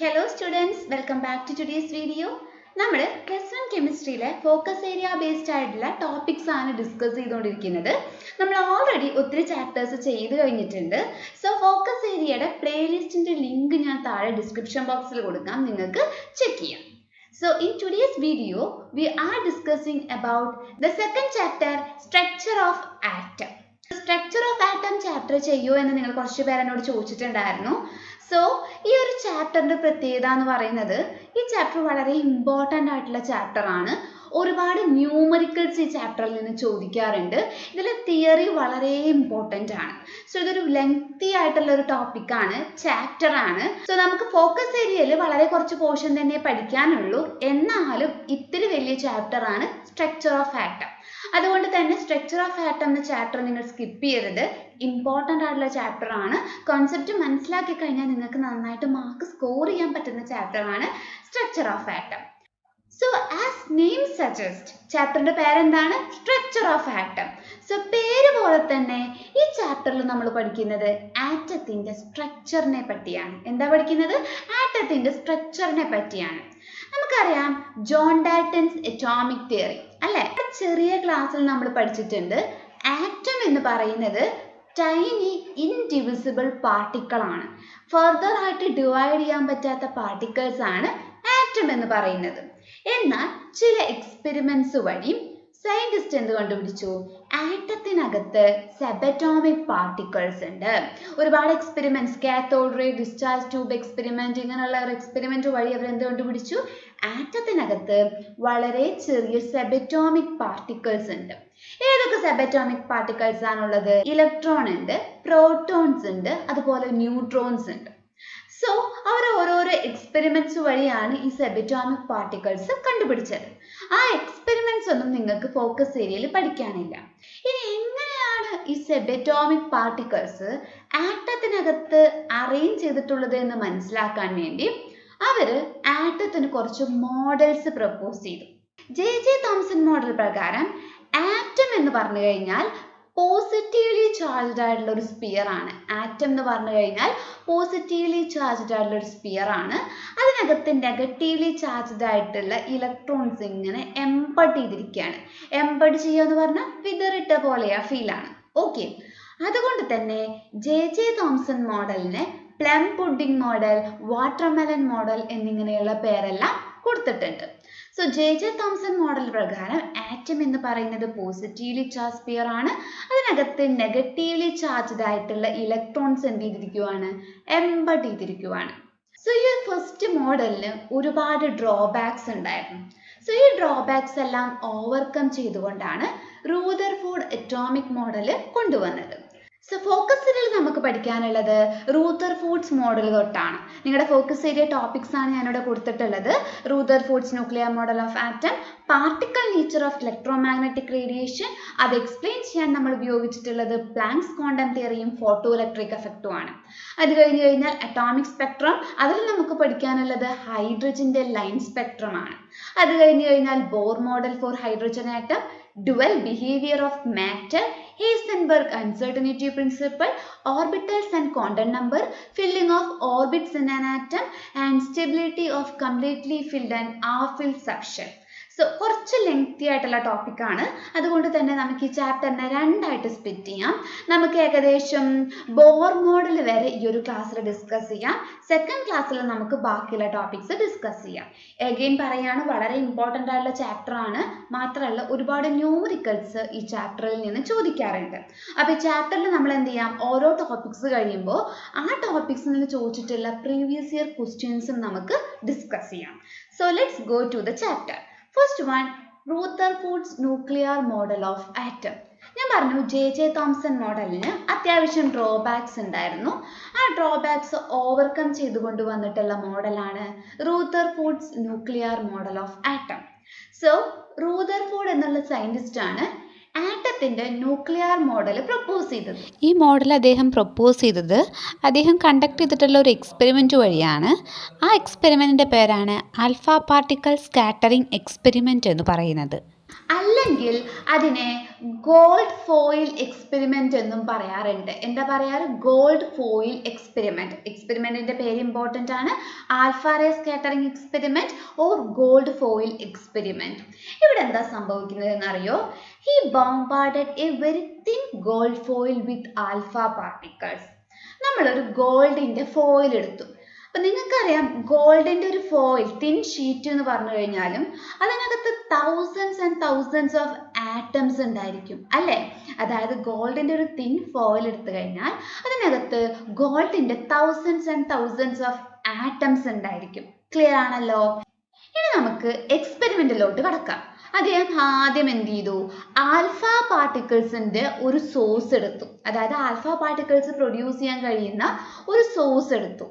Hello students, welcome back to today's video. നമ്മൾ plus 1 കെമിസ്ട്രിയിലെ focus area based ആയിട്ടുള്ള topics ആണ് discuss ചെയ്തുകൊണ്ടിരിക്കുന്നത്. നമ്മൾ ഓൾറെഡി ഒത്തിരി ചാപ്റ്റേഴ്സ് ചെയ്ത് കഴിഞ്ഞിട്ടുണ്ട്. സോ ഫോക്കസ് ഏരിയയുടെ പ്ലേലിസ്റ്റിന്റെ ലിങ്ക് ഞാൻ താഴെ ഡിസ്ക്രിപ്ഷൻ ബോക്സിൽ കൊടുക്കാം, നിങ്ങൾക്ക് ചെക്ക് ചെയ്യാം. So in today's video, we are discussing about the second chapter, structure of atom. Structure of atom chapter ചെയ്യോ എന്ന് നിങ്ങൾ കുറച്ച് പേര് എന്നോട് ചോദിച്ചിട്ടുണ്ടായിരുന്നു. സോ ഈ ഒരു ചാപ്റ്ററിന്റെ പ്രത്യേകത എന്ന് പറയുന്നത് ഈ ചാപ്റ്റർ വളരെ ഇമ്പോർട്ടൻ്റ് ആയിട്ടുള്ള ചാപ്റ്റർ ആണ്. ഒരുപാട് ന്യൂമറിക്കൽസ് ഈ ചാപ്റ്ററിൽ നിന്ന് ചോദിക്കാറുണ്ട്. ഇതിലെ തിയറി വളരെ ഇമ്പോർട്ടൻ്റ് ആണ്. സോ ഇതൊരു ലെങ്തി ആയിട്ടുള്ള ഒരു ടോപ്പിക്കാണ്, ചാപ്റ്റർ ആണ്. സോ നമുക്ക് ഫോക്കസ് ഏരിയയിൽ വളരെ കുറച്ച് പോർഷൻ തന്നെ പഠിക്കാനുള്ളൂ. എന്നാലും ഇത്തിരി വലിയ ചാപ്റ്റർ ആണ് സ്ട്രക്ചർ ഓഫ് ആറ്റം. അതുകൊണ്ട് തന്നെ സ്ട്രക്ചർ ഓഫ് ആറ്റം എന്ന ചാപ്റ്റർ നിങ്ങൾ സ്കിപ്പ് ചെയ്യരുത്. ഇമ്പോർട്ടൻ്റ് ആയിട്ടുള്ള ചാപ്റ്റർ ആണ്. കോൺസെപ്റ്റ് മനസ്സിലാക്കി കഴിഞ്ഞാൽ നിങ്ങൾക്ക് നന്നായിട്ട് മാർക്ക് സ്കോർ ചെയ്യാൻ പറ്റുന്ന ചാപ്റ്റർ ആണ് structure of atom. So as name suggest, ചാപ്റ്ററിന്റെ പേരെന്താണ്? Structure of atom. സോ പേര് പോലെ തന്നെ ഈ ചാപ്റ്ററിൽ നമ്മൾ പഠിക്കുന്നത് ആറ്റത്തിന്റെ സ്ട്രക്ചറിനെ പറ്റിയാണ്. എന്താ പഠിക്കുന്നത്? ആറ്റത്തിന്റെ സ്ട്രക്ചറിനെ പറ്റിയാണ്. നമുക്കറിയാം ജോൺ ഡാൽട്ടൺസ് അറ്റോമിക് തിയറി അല്ലെ? ചെറിയ ക്ലാസ്സിൽ നമ്മൾ പഠിച്ചിട്ടുണ്ട്. ആറ്റം എന്ന് പറയുന്നത് ടൈനി ഇൻഡിവിസിബിൾ പാർട്ടിക്കിൾ ആണ്. ഫർദർ ആയിട്ട് ഡിവൈഡ് ചെയ്യാൻ പറ്റാത്ത പാർട്ടിക്കിൾസ് ആണ് ആറ്റം എന്ന് പറയുന്നത്. എന്നാൽ ചില എക്സ്പെരിമെന്റ്സ് വഴി സയന്റിസ്റ്റ് എന്ത് കണ്ടുപിടിച്ചു? ആറ്റത്തിനകത്ത് സബറ്റോമിക് പാർട്ടിക്കിൾസ് ഉണ്ട്. ഒരുപാട് experiments, cathode ray discharge tube experiment, ഇങ്ങനെയുള്ള ഒരു എക്സ്പെരിമെന്റ് വഴി അവർ എന്ത് കണ്ടുപിടിച്ചു? ആറ്റത്തിനകത്ത് വളരെ ചെറിയ സബറ്റോമിക് പാർട്ടിക്കിൾസ് ഉണ്ട്. ഏതൊക്കെ സബറ്റോമിക് പാർട്ടിക്കിൾസ് ആണുള്ളത്? ഇലക്ട്രോൺ ഉണ്ട്, പ്രോട്ടോൺസ് ഉണ്ട്, അതുപോലെ ന്യൂട്രോൺസ് ഉണ്ട്. സോ അവർ ഓരോരോ എക്സ്പെരിമെന്റ്സ് വഴിയാണ് ഈ സബറ്റോമിക് പാർട്ടിക്കിൾസ് കണ്ടുപിടിച്ചത്. ആ എക്സ്പെരിമെന്റ്സ് ഒന്നും നിങ്ങൾക്ക് ഫോക്കസ് ഏരിയയിൽ പഠിക്കാനില്ല. ഇനി എങ്ങനെയാണ് ഈ സബറ്റോമിക് പാർട്ടിക്കിൾസ് ആറ്റത്തിനകത്ത് അറേഞ്ച് ചെയ്തിട്ടുള്ളത് എന്ന് മനസ്സിലാക്കാൻ വേണ്ടി അവര് ആറ്റത്തിന് കുറച്ച് മോഡൽസ് പ്രപ്പോസ് ചെയ്തു. ജെ തോംസൺ മോഡൽ പ്രകാരം ആറ്റം എന്ന് പറഞ്ഞു കഴിഞ്ഞാൽ പോസിറ്റീവ്ലി ചാർജ്ഡ് ആയിട്ടുള്ള ഒരു സ്പിയർ ആണ്. ആറ്റം എന്ന് പറഞ്ഞു കഴിഞ്ഞാൽ പോസിറ്റീവ്ലി ചാർജ്ഡ് ആയിട്ടുള്ള ഒരു സ്പിയർ ആണ്. അതിനകത്ത് നെഗറ്റീവ്ലി ചാർജ്ഡ് ആയിട്ടുള്ള ഇലക്ട്രോൺസ് ഇങ്ങനെ എംബഡ് ചെയ്തിരിക്കുകയാണ്. എംബഡ് ചെയ്യുക എന്ന് പറഞ്ഞാൽ വിതറിട്ട പോലെയാ ഫീലാണ്. ഓക്കെ, അതുകൊണ്ട് തന്നെ ജെ തോംസൺ മോഡലിന് plum pudding model, watermelon model എന്നിങ്ങനെയുള്ള പേരെല്ലാം കൊടുത്തിട്ടുണ്ട്. സോ ജെ തോംസൺ മോഡൽ പ്രകാരം ആറ്റം എന്ന് പറയുന്നത് പോസിറ്റീവ്ലി ചാർജ് സ്പിയർ ആണ്. അതിനകത്ത് നെഗറ്റീവ്ലി ചാർജ്ഡ് ആയിട്ടുള്ള ഇലക്ട്രോൺസ് എന്ത് ചെയ്തിരിക്കുവാണ്? എംബഡ് ചെയ്തിരിക്കുവാണ്. സോ ഈ ഫസ്റ്റ് മോഡലിന് ഒരുപാട് ഡ്രോബാക്സ് ഉണ്ടായിരുന്നു. സോ ഈ ഡ്രോബാക്സ് എല്ലാം ഓവർകം ചെയ്തുകൊണ്ടാണ് റൂദർഫോർഡ് അറ്റോമിക് മോഡൽ കൊണ്ടുവന്നത്. സോ ഫോക്കസ് ഏരിയയിൽ നമുക്ക് പഠിക്കാനുള്ളത് റൂദർഫോർഡ്സ് മോഡൽ തൊട്ടാണ്. നിങ്ങളുടെ ഫോക്കസ് ഏരിയ ടോപ്പിക്സ് ആണ് ഞാനിവിടെ കൊടുത്തിട്ടുള്ളത്. Rutherford's nuclear model of atom, particle nature of electromagnetic radiation, അത് എക്സ്പ്ലെയിൻ ചെയ്യാൻ നമ്മൾ ഉപയോഗിച്ചിട്ടുള്ളത് പ്ലാങ്ക്സ് ക്വാണ്ടം തിയറിയും ഫോട്ടോ ഇലക്ട്രിക് എഫക്റ്റും ആണ്. അത് കഴിഞ്ഞ് കഴിഞ്ഞാൽ അറ്റോമിക് സ്പെക്ട്രം, അതിൽ നമുക്ക് പഠിക്കാനുള്ളത് ഹൈഡ്രജന്റെ ലൈൻ സ്പെക്ട്രം ആണ്. അത് കഴിഞ്ഞ് കഴിഞ്ഞാൽ Bohr model for hydrogen atom, dual behavior of matter, Heisenberg uncertainty principle, orbitals and quantum number, filling of orbits in an atom, and stability of completely filled and half-filled subshell. So കുറച്ച് lengthy ആയിട്ടുള്ള ടോപ്പിക്കാണ്. അതുകൊണ്ട് തന്നെ നമുക്ക് ഈ ചാപ്റ്ററിനെ രണ്ടായിട്ട് split ചെയ്യാം. നമുക്ക് ഏകദേശം ബോർ മോഡൽ വരെ ഈ ഒരു ക്ലാസ്സിൽ ഡിസ്കസ് ചെയ്യാം. സെക്കൻഡ് ക്ലാസ്സിൽ നമുക്ക് ബാക്കിയുള്ള ടോപ്പിക്സ് ഡിസ്കസ് ചെയ്യാം. എഗെയിൻ പറയാണ്, വളരെ ഇമ്പോർട്ടൻ്റ് ആയിട്ടുള്ള ചാപ്റ്റർ ആണ്. മാത്രമല്ല ഒരുപാട് ന്യൂമറിക്കൽസ് ഈ ചാപ്റ്ററിൽ നിന്ന് ചോദിക്കാറുണ്ട്. അപ്പോൾ ഈ ചാപ്റ്ററിൽ നമ്മൾ എന്ത് ചെയ്യാം? ഓരോ ടോപ്പിക്സ് കഴിയുമ്പോൾ ആ ടോപ്പിക്സിൽ നിന്ന് ചോദിച്ചിട്ടുള്ള പ്രീവിയസ് ഇയർ ക്വസ്റ്റ്യൻസും നമുക്ക് ഡിസ്കസ് ചെയ്യാം. So let's go to the chapter. First one, Rutherford's nuclear model of atom. ഞാൻ പറഞ്ഞു ജെ തോംസൺ മോഡലിന് അത്യാവശ്യം ഡ്രോബാക്സ് ഉണ്ടായിരുന്നു. ആ ഡ്രോബാക്സ് ഓവർകം ചെയ്തുകൊണ്ട് വന്നിട്ടുള്ള മോഡലാണ് Rutherford's nuclear model of atom. So Rutherford എന്നുള്ള സയന്റിസ്റ്റ് ആണ് ആറ്റത്തിന്റെ ന്യൂക്ലിയർ മോഡൽ പ്രപ്പോസ് ചെയ്തത്. ഈ മോഡൽ അദ്ദേഹം പ്രപ്പോസ് ചെയ്തത് അദ്ദേഹം കണ്ടക്ട് ചെയ്തിട്ടുള്ള ഒരു എക്സ്പെരിമെൻറ്റ് വഴിയാണ്. ആ എക്സ്പെരിമെൻറ്റിൻ്റെ പേരാണ് ആൽഫ പാർട്ടിക്കിൾ സ്കാറ്ററിംഗ് എക്സ്പെരിമെൻറ്റ് എന്ന് പറയുന്നത്. അല്ലെങ്കിൽ അതിനെ ഗോൾഡ് ഫോയിൽ എക്സ്പെരിമെന്റ് എന്നും പറയാറുണ്ട്. എന്താ പറയാറ്? Gold foil experiment. എക്സ്പെരിമെന്റിന്റെ പേര് ഇമ്പോർട്ടന്റ് ആണ്. Alpha ray scattering experiment or gold foil experiment. ഇവിടെ എന്താ സംഭവിക്കുന്നത് എന്നറിയോ? He bombarded a very thin gold foil with alpha particles. നമ്മളൊരു ഗോൾഡിന്റെ ഫോയിൽ എടുത്തു. അപ്പൊ നിങ്ങൾക്കറിയാം, ഗോൾഡിന്റെ ഒരു ഫോയിൽ, തിൻ ഷീറ്റ് എന്ന് പറഞ്ഞു കഴിഞ്ഞാലും അതിനകത്ത് thousands and thousands of atoms ഉണ്ടായിരിക്കും അല്ലേ? അതായത് ഗോൾഡിന്റെ ഒരു തിൻ ഫോയിൽ എടുത്തു കഴിഞ്ഞാൽ അതിനകത്ത് ഗോൾഡിന്റെ thousands and thousands of atoms ഉണ്ടായിരിക്കും. ക്ലിയർ ആണല്ലോ? ഇനി നമുക്ക് എക്സ്പെരിമെന്റിലോട്ട് കടക്കാം. അദ്ദേഹം ആദ്യം എന്ത് ചെയ്തു? ആൽഫ പാർട്ടിക്കിൾസിന്റെ ഒരു സോഴ്സ് എടുത്തു. അതായത് ആൽഫ പാർട്ടിക്കിൾസ് പ്രൊഡ്യൂസ് ചെയ്യാൻ കഴിയുന്ന ഒരു സോഴ്സ് എടുത്തു.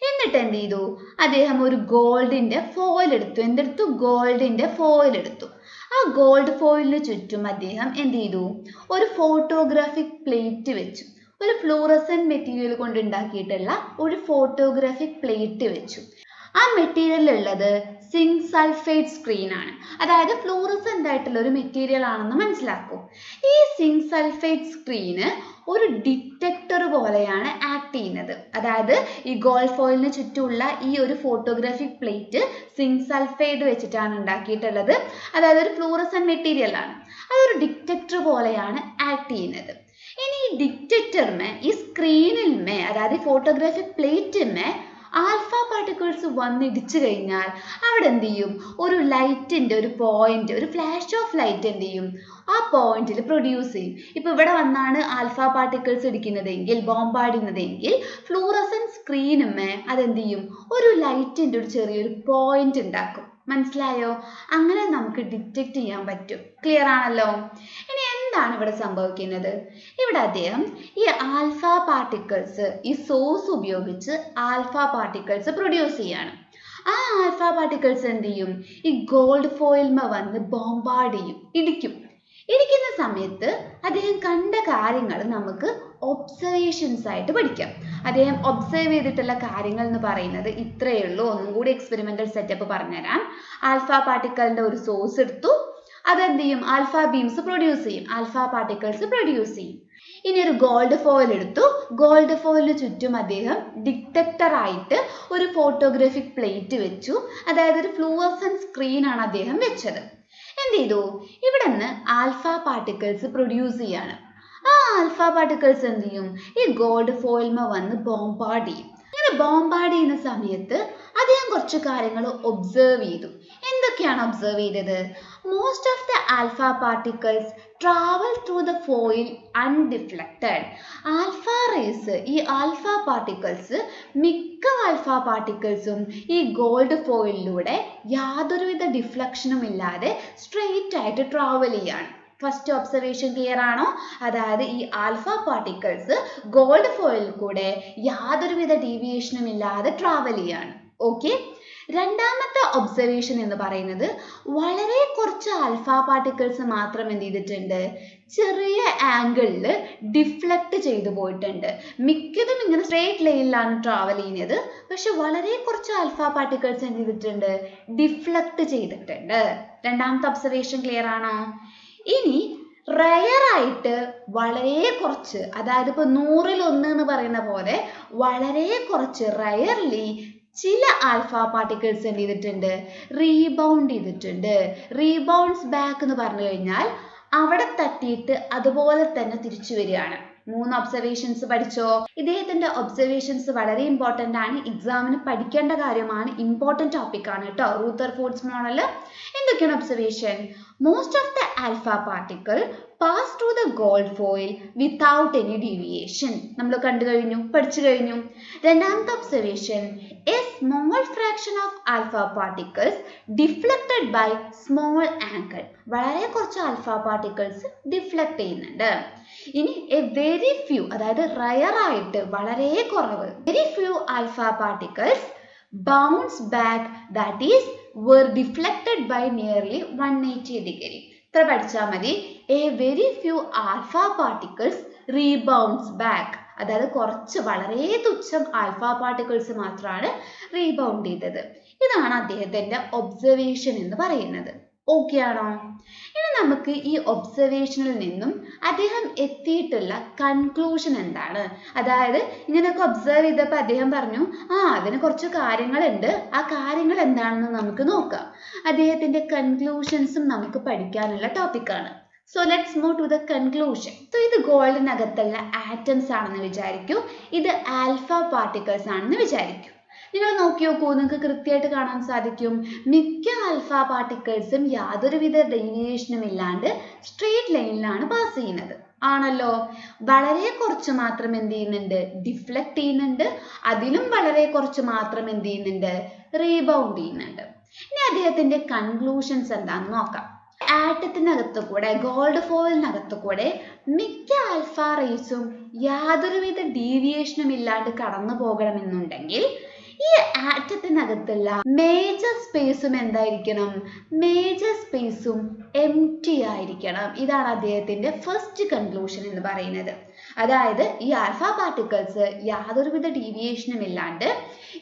എന്നിട്ട് എന്ത് ചെയ്തു? അദ്ദേഹം ഒരു ഗോൾഡിന്റെ ഫോയിൽ എടുത്തു. എന്തെടുത്തു? ഗോൾഡിന്റെ ഫോയിൽ എടുത്തു. ആ ഗോൾഡ് ഫോയിലിന് ചുറ്റും അദ്ദേഹം എന്ത് ചെയ്തു? ഒരു ഫോട്ടോഗ്രാഫിക് പ്ലേറ്റ് വെച്ചു. ഒരു ഫ്ലൂറസെന്റ് മെറ്റീരിയൽ കൊണ്ട് ഉണ്ടാക്കിയിട്ടുള്ള ഒരു ഫോട്ടോഗ്രാഫിക് പ്ലേറ്റ് വെച്ചു. ആ മെറ്റീരിയൽ ഉള്ളത് സിങ്ക് സൾഫേറ്റ് സ്ക്രീൻ ആണ്. അതായത് ഫ്ലൂറസെന്റ് ആയിട്ടുള്ള ഒരു മെറ്റീരിയൽ ആണെന്ന് മനസ്സിലാക്കൂ. ഈ സിങ്ക് സൾഫേറ്റ് സ്ക്രീന് ഒരു ഡിറ്റക്ടർ പോലെയാണ് ആക്ട് ചെയ്യുന്നത്. അതായത് ഈ ഗോൾഡ് ഫോയിലിന് ചുറ്റുമുള്ള ഈ ഒരു ഫോട്ടോഗ്രാഫിക് പ്ലേറ്റ് സിങ്ക് സൾഫൈഡ് വെച്ചിട്ടാണ് ഉണ്ടാക്കിയിട്ടുള്ളത്. അതായത് ഒരു ഫ്ലൂറസെന്റ് മെറ്റീരിയൽ ആണ്. അതൊരു ഡിറ്റക്ടർ പോലെയാണ് ആക്ട് ചെയ്യുന്നത്. ഇനി ഈ ഡിറ്റക്ടറിന്മേ, ഈ സ്ക്രീനിന്മേ, അതായത് ഫോട്ടോഗ്രാഫിക് പ്ലേറ്റിന്മേ ആൽഫ പാർട്ടിക്കിൾസ് വന്നിടിച്ചു കഴിഞ്ഞാൽ അവിടെ എന്ത് ചെയ്യും? ഒരു ലൈറ്റിന്റെ ഒരു പോയിന്റ്, ഒരു ഫ്ലാഷ് ഓഫ് ലൈറ്റ് എന്ത് ചെയ്യും? ആ പോയിന്റിൽ പ്രൊഡ്യൂസ് ചെയ്യും. ഇപ്പൊ ഇവിടെ വന്നാണ് ആൽഫ പാർട്ടിക്കിൾസ് ഇടിക്കുന്നതെങ്കിൽ, ബോംബാർഡ് ചെയ്യുന്നതെങ്കിൽ ഫ്ലൂറസെന്റ് സ്ക്രീനുമേ അതെന്ത് ചെയ്യും? ഒരു ലൈറ്റിന്റെ ഒരു ചെറിയൊരു പോയിന്റ് ഉണ്ടാക്കും. മനസ്സിലായോ? അങ്ങനെ നമുക്ക് ഡിറ്റക്ട് ചെയ്യാൻ പറ്റും. ക്ലിയർ ആണല്ലോ? ഇനി എന്താണ് ഇവിടെ സംഭവിക്കുന്നത്? ഇവിടെ അദ്ദേഹം ഈ ആൽഫ പാർട്ടിക്കിൾസ്, ഈ സോഴ്സ് ഉപയോഗിച്ച് ആൽഫ പാർട്ടിക്കിൾസ് പ്രൊഡ്യൂസ് ചെയ്യാണ്. ആ ആൽഫ പാർട്ടിക്കിൾസ് എന്ത് ചെയ്യും? ഈ ഗോൾഡ് ഫോയിൽമ വന്ന് ബോംബാർഡ് ചെയ്യും, ഇടിക്കും. ഇരിക്കുന്ന സമയത്ത് അദ്ദേഹം കണ്ട കാര്യങ്ങൾ നമുക്ക് ഒബ്സർവേഷൻസ് ആയിട്ട് പഠിക്കാം. അദ്ദേഹം ഒബ്സർവ് ചെയ്തിട്ടുള്ള കാര്യങ്ങൾ എന്ന് പറയുന്നത് ഇത്രയേ ഉള്ളൂ. ഒന്നും കൂടി എക്സ്പെരിമെന്റൽ സെറ്റപ്പ് പറഞ്ഞുതരാം. ആൽഫ പാർട്ടിക്കിളിന്റെ ഒരു സോഴ്സ് എടുത്തു. അതെന്ത് ചെയ്യും? ആൽഫ ബീംസ് പ്രൊഡ്യൂസ് ചെയ്യും, ആൽഫ പാർട്ടിക്കിൾസ് പ്രൊഡ്യൂസ് ചെയ്യും. ഇനി ഒരു ഗോൾഡ് ഫോയിൽ എടുത്തു. ഗോൾഡ് ഫോയിലിന് ചുറ്റും അദ്ദേഹം ഡിറ്റക്ടർ ആയിട്ട് ഒരു ഫോട്ടോഗ്രാഫിക് പ്ലേറ്റ് വെച്ചു. അതായത് ഒരു ഫ്ലൂറസെന്റ് സ്ക്രീൻ ആണ് അദ്ദേഹം വെച്ചത്. എന്ത് ചെയ്തു? ഇവിടെ നിന്ന് ആൽഫ പാർട്ടിക്കിൾസ് പ്രൊഡ്യൂസ് ചെയ്യാണ്. ആ ആൽഫ പാർട്ടിക്കിൾസ് എന്ത് ചെയ്യും? ഈ ഗോൾഡ് ഫോയിൽമ വന്ന് ബോംബാർഡ് ചെയ്യും. ഇങ്ങനെ ബോംബാർഡ് ചെയ്യുന്ന സമയത്ത് അദ്ദേഹം കുറച്ച് കാര്യങ്ങൾ ഒബ്സർവ് ചെയ്തു. എന്തൊക്കെയാണ് ഒബ്സർവ് ചെയ്തത്? Most of the alpha particles travel through the foil undeflected. Alpha rays, ഈ ആൽഫ പാർട്ടിക്കിൾസ്, മിക്ക ആൽഫ പാർട്ടിക്കിൾസും ഈ ഗോൾഡ് ഫോയിലിലൂടെ യാതൊരുവിധ ഡിഫ്ലക്ഷനും ഇല്ലാതെ സ്ട്രെയിറ്റ് ആയിട്ട് ട്രാവൽ ചെയ്യാണ്. ഫസ്റ്റ് ഒബ്സർവേഷൻ ക്ലിയർ ആണോ? അതായത് ഈ ആൽഫ പാർട്ടിക്കിൾസ് ഗോൾഡ് ഫോയിലിൽ കൂടെ യാതൊരുവിധ ഡീവിയേഷനും ഇല്ലാതെ ട്രാവൽ ചെയ്യാണ്. ഓക്കെ. രണ്ടാമത്തെ ഒബ്സർവേഷൻ എന്ന് പറയുന്നത് വളരെ കുറച്ച് ആൽഫ പാർട്ടിക്കിൾസ് മാത്രം എന്ത് ചെയ്തിട്ടുണ്ട്? ചെറിയ ആംഗിളിൽ ഡിഫ്ലക്ട് ചെയ്തു പോയിട്ടുണ്ട്. മിക്കതും ഇങ്ങനെ സ്ട്രേറ്റ് ലൈനിലാണ് ട്രാവൽ ചെയ്യുന്നത്. പക്ഷെ വളരെ കുറച്ച് ആൽഫ പാർട്ടിക്കിൾസ് എന്ത് ചെയ്തിട്ടുണ്ട്? ഡിഫ്ലക്ട് ചെയ്തിട്ടുണ്ട്. രണ്ടാമത്തെ ഒബ്സർവേഷൻ ക്ലിയർ ആണോ? ഇനി റയർ ആയിട്ട് വളരെ കുറച്ച്, അതായത് ഇപ്പൊ 100ൽ 1 എന്ന് പറയുന്ന പോലെ വളരെ കുറച്ച് റയർലി ചില ആൽഫ പാർട്ടിക്കിൾസ് എന്ത് ചെയ്തിട്ടുണ്ട്? റീബൗണ്ട് ചെയ്തിട്ടുണ്ട്. റീബൗണ്ട്സ് ബാക്ക് എന്ന് പറഞ്ഞു കഴിഞ്ഞാൽ അവിടെ തട്ടിയിട്ട് അതുപോലെ തന്നെ തിരിച്ചു വരികയാണ്. 3 ഒബ്സർവേഷൻസ് പഠിച്ചോ? ഇദ്ദേഹത്തിന്റെ ഒബ്സർവേഷൻസ് വളരെ ഇമ്പോർട്ടന്റ് ആണ്. എക്സാമിന് പഠിക്കേണ്ട കാര്യമാണ്. ഇമ്പോർട്ടന്റ് ടോപ്പിക് ആണ് കേട്ടോ. Rutherford's model. എന്തൊക്കെയാണ് observation? Most of the alpha particle pass through the gold foil without any deviation. നമ്മൾ കണ്ടു കഴിഞ്ഞു, പഠിച്ചു കഴിഞ്ഞു. രണ്ടാമത്തെ observation, a small fraction of alpha particles deflected by small angle. വളരെ കുറച്ച് ആൽഫ പാർട്ടിക്കിൾസ് ഡിഫ്ലക്ട് ചെയ്യുന്നുണ്ട്. ഇനി എ വെരി ഫ്യൂ, അതായത് റയർ ആയിട്ട് വളരെ കുറവ്, very few alpha particles bounce back, that is were deflected by nearly 180 degree. ഇത്ര പഠിച്ചാൽ മതി. A very few alpha particles rebounds back. അതായത് കുറച്ച് വളരെ തുച്ഛം ആൽഫ പാർട്ടിക്കിൾസ് മാത്രമാണ് റീബൗണ്ട് ചെയ്തത്. ഇതാണ് അദ്ദേഹത്തിന്റെ ഒബ്സർവേഷൻ എന്ന് പറയുന്നത്. ഓക്കെ ആണോ? ഇനി നമുക്ക് ഈ ഒബ്സർവേഷനിൽ നിന്നും അദ്ദേഹം എത്തിയിട്ടുള്ള കൺക്ലൂഷൻ എന്താണ്? അതായത് ഇങ്ങനെയൊക്കെ ഒബ്സർവ് ചെയ്തപ്പോൾ അദ്ദേഹം പറഞ്ഞു അതിന് കുറച്ച് കാര്യങ്ങളുണ്ട്, ആ കാര്യങ്ങൾ എന്താണെന്ന് നമുക്ക് നോക്കാം. അദ്ദേഹത്തിന്റെ കൺക്ലൂഷൻസും നമുക്ക് പഠിക്കാനുള്ള ടോപ്പിക്കാണ്. So let's move to the conclusion. So ഇത് ഗോൾഡിനകത്തുള്ള ആറ്റംസ് ആണെന്ന് വിചാരിക്കൂ, ഇത് ആൽഫ പാർട്ടിക്കിൾസ് ആണെന്ന് വിചാരിക്കൂ. നിങ്ങൾ നോക്കി നോക്കൂ, നിങ്ങൾക്ക് കൃത്യമായിട്ട് കാണാൻ സാധിക്കും മിക്ക ആൽഫ പാർട്ടിക്കിൾസും യാതൊരുവിധ ഡീവിയേഷനും ഇല്ലാണ്ട് സ്ട്രെയിറ്റ് ലൈനിലാണ് പാസ് ചെയ്യുന്നത് ആണല്ലോ. വളരെ കുറച്ച് മാത്രം എന്ത് ചെയ്യുന്നുണ്ട്, ഡിഫ്ലക്ട് ചെയ്യുന്നുണ്ട്. അതിലും വളരെ കുറച്ച് മാത്രം എന്ത് ചെയ്യുന്നുണ്ട്, റീബൗണ്ട് ചെയ്യുന്നുണ്ട്. ഇനി അദ്ദേഹത്തിന്റെ കൺക്ലൂഷൻസ് എന്താണെന്ന് നോക്കാം. ആറ്റത്തിനകത്ത് കൂടെ, ഗോൾഡ് ഫോയിലിനകത്ത് കൂടെ മിക്ക ആൽഫ റേസും യാതൊരുവിധ ഡീവിയേഷനും ഇല്ലാണ്ട് കടന്നു പോകണമെന്നുണ്ടെങ്കിൽ ഈ ആറ്റത്തിനകത്തുള്ള മേജർ സ്പേസും എന്തായിരിക്കണം, മേജർ സ്പേസും എംപ്റ്റി ആയിരിക്കണം. ഇതാണ് അദ്ദേഹത്തിന്റെ ഫസ്റ്റ് കൺക്ലൂഷൻ എന്ന് പറയുന്നത്. അതായത് ഈ ആൽഫ പാർട്ടിക്കിൾസ് യാതൊരുവിധ ഡീവിയേഷനും ഇല്ലാണ്ട്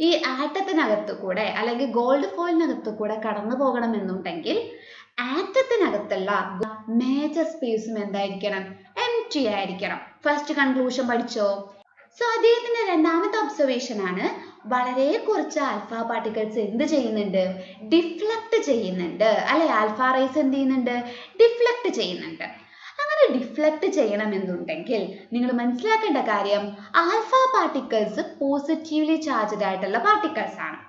ഈ ആറ്റത്തിനകത്ത് കൂടെ അല്ലെങ്കിൽ ഗോൾഡ് ഫോയിലിനകത്ത് കൂടെ കടന്നു പോകണമെന്നുണ്ടെങ്കിൽ ആറ്റത്തിനകത്തുള്ള മേജർ സ്പേസും എന്തായിരിക്കണം, എംപ്റ്റി ആയിരിക്കണം. ഫസ്റ്റ് കൺക്ലൂഷൻ പഠിച്ചോ? സോ അദ്ദേഹത്തിന്റെ രണ്ടാമത്തെ ഒബ്സർവേഷൻ ആണ്, വളരെ കുറച്ച് ആൽഫ പാർട്ടിക്കിൾസ് എന്ത് ചെയ്യുന്നുണ്ട്, ഡിഫ്ലക്ട് ചെയ്യുന്നുണ്ട് അല്ലെ. ആൽഫ റേസ് എന്ത് ചെയ്യുന്നുണ്ട്, ഡിഫ്ലക്ട് ചെയ്യുന്നുണ്ട്. അങ്ങനെ ഡിഫ്ലക്ട് ചെയ്യണമെന്നുണ്ടെങ്കിൽ നിങ്ങൾ മനസ്സിലാക്കേണ്ട കാര്യം, ആൽഫ പാർട്ടിക്കിൾസ് പോസിറ്റീവ്ലി ചാർജ്ഡ് ആയിട്ടുള്ള പാർട്ടിക്കിൾസ് ആണ്.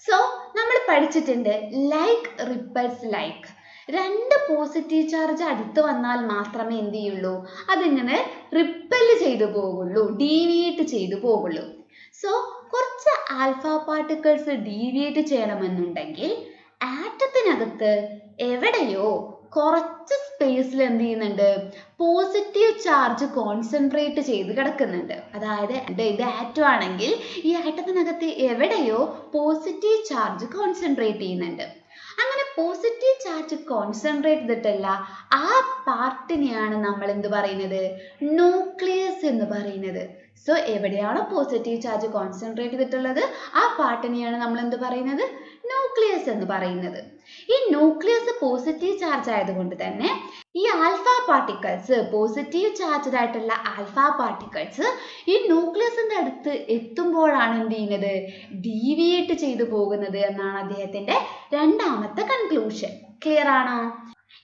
സോ നമ്മൾ പഠിച്ചിട്ടുണ്ട് ലൈക്ക് റിപ്പൽസ് ലൈക്ക്. രണ്ട് പോസിറ്റീവ് ചാർജ് അടുത്ത് വന്നാൽ മാത്രമേ എന്ത് ചെയ്യുള്ളൂ, അതിങ്ങനെ റിപ്പല് ചെയ്തു പോകുള്ളൂ, ഡീവിയേറ്റ് ചെയ്തു പോകുള്ളൂ. സോ കുറച്ച് ആൽഫ പാർട്ടിക്കിൾസ് ഡീവിയേറ്റ് ചെയ്യണമെന്നുണ്ടെങ്കിൽ ആറ്റത്തിനകത്ത് എവിടെയോ കുറച്ച് സ്പേസിൽ എന്ത് ചെയ്യുന്നുണ്ട്, പോസിറ്റീവ് ചാർജ് കോൺസെൻട്രേറ്റ് ചെയ്ത് കിടക്കുന്നുണ്ട്. അതായത് ഇത് ആറ്റം ആണെങ്കിൽ ഈ ആറ്റത്തിനകത്ത് എവിടെയോ പോസിറ്റീവ് ചാർജ് കോൺസെൻട്രേറ്റ് ചെയ്യുന്നുണ്ട്. അങ്ങനെ പോസിറ്റീവ് ചാർജ് കോൺസെൻട്രേറ്റ് ചെയ്തിട്ടുള്ള ആ പാർട്ടിനെയാണ് നമ്മൾ എന്ത് പറയുന്നത്, ന്യൂക്ലിയസ് എന്ന് പറയുന്നത്. സോ എവിടെയാണോ പോസിറ്റീവ് ചാർജ് കോൺസെൻട്രേറ്റ് ചെയ്തിട്ടുള്ളത് ആ പാർട്ടിനെയാണ് നമ്മൾ എന്ത് പറയുന്നത്, ന്യൂക്ലിയസ് എന്ന് പറയുന്നത്. ഈ ന്യൂക്ലിയസ് പോസിറ്റീവ് ചാർജ് ആയതുകൊണ്ട് തന്നെ ഈ ആൽഫ പാർട്ടിക്കിൾസ്, പോസിറ്റീവ് ചാർജ്ഡ് ആയിട്ടുള്ള ആൽഫ പാർട്ടിക്കിൾസ് ഈ ന്യൂക്ലിയസിന്റെ അടുത്ത് എത്തുമ്പോഴാണ് എന്ത് ചെയ്യുന്നത്, ഡീവിയേറ്റ് ചെയ്തു പോകുന്നത് എന്നാണ് അദ്ദേഹത്തിന്റെ രണ്ടാമത്തെ കൺക്ലൂഷൻ. ക്ലിയർ ആണോ?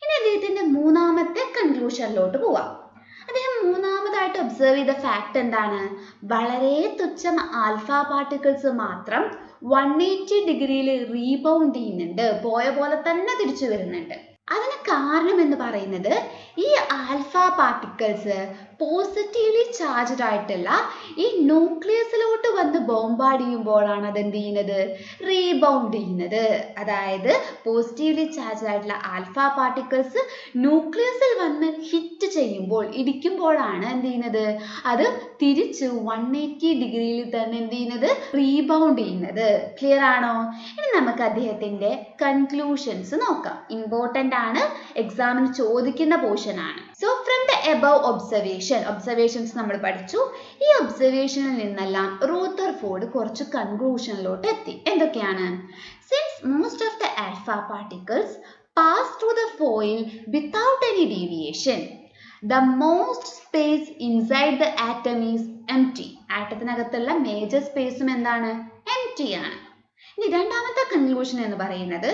ഇനി അദ്ദേഹത്തിന്റെ മൂന്നാമത്തെ കൺക്ലൂഷനിലോട്ട് പോവാം. അദ്ദേഹം മൂന്നാമതായിട്ട് ഒബ്സർവ് ചെയ്ത ഫാക്ട് എന്താണ്, വളരെ തുച്ഛം ആൽഫ പാർട്ടിക്കിൾസ് മാത്രം 180 ഡിഗ്രിയിൽ റീബൗണ്ട് ചെയ്യുന്നുണ്ട്, പോയ പോലെ തന്നെ തിരിച്ചു വരുന്നുണ്ട്. അതിന് കാരണം എന്ന് പറയുന്നത് ഈ ആൽഫ പാർട്ടിക്കിൾസ് പോസിറ്റീവ്ലി ചാർജ്ഡ് ആയിട്ടുള്ള ഈ ന്യൂക്ലിയസിലോട്ട് വന്ന് ബോംബാർഡ് ചെയ്യുമ്പോഴാണ് അത് എന്ത് ചെയ്യുന്നത്, റീബൗണ്ട് ചെയ്യുന്നത്. അതായത് പോസിറ്റീവ്ലി ചാർജ്ഡ് ആയിട്ടുള്ള ആൽഫ പാർട്ടിക്കിൾസ് ന്യൂക്ലിയസിൽ വന്ന് ഹിറ്റ് ചെയ്യുമ്പോൾ, ഇടിക്കുമ്പോഴാണ് എന്ത് ചെയ്യുന്നത്, അത് തിരിച്ച് 180 ഡിഗ്രിയിൽ തന്നെ എന്ത് ചെയ്യുന്നത്, റീബൗണ്ട് ചെയ്യുന്നത്. ക്ലിയർ ആണോ? ഇനി നമുക്ക് അദ്ദേഹത്തിന്റെ കൺക്ലൂഷൻസ് നോക്കാം. ഇമ്പോർട്ടന്റ് ആണ്, എക്സാമിന് ചോദിക്കുന്ന പോർഷൻ ആണ്. So from the above observations നമ്മൾ പഠിച്ചു. ഈ ഒബ്സർവേഷനിൽ നിന്നെല്ലാം റൂദർഫോർഡ് കുറച്ച് കൺക്ലൂഷനിലോട്ട് എത്തി. എന്തൊക്കെയാണ്? Since most of the alpha particles pass through the foil without any deviation, the most space inside the atom is empty. ആറ്റത്തിനകത്തുള്ള മേജർ സ്പേസും എന്താണ്, എംപ്റ്റി ആണ്. ഇനി രണ്ടാമത്തെ കൺക്ലൂഷൻ എന്ന് പറയുന്നത്,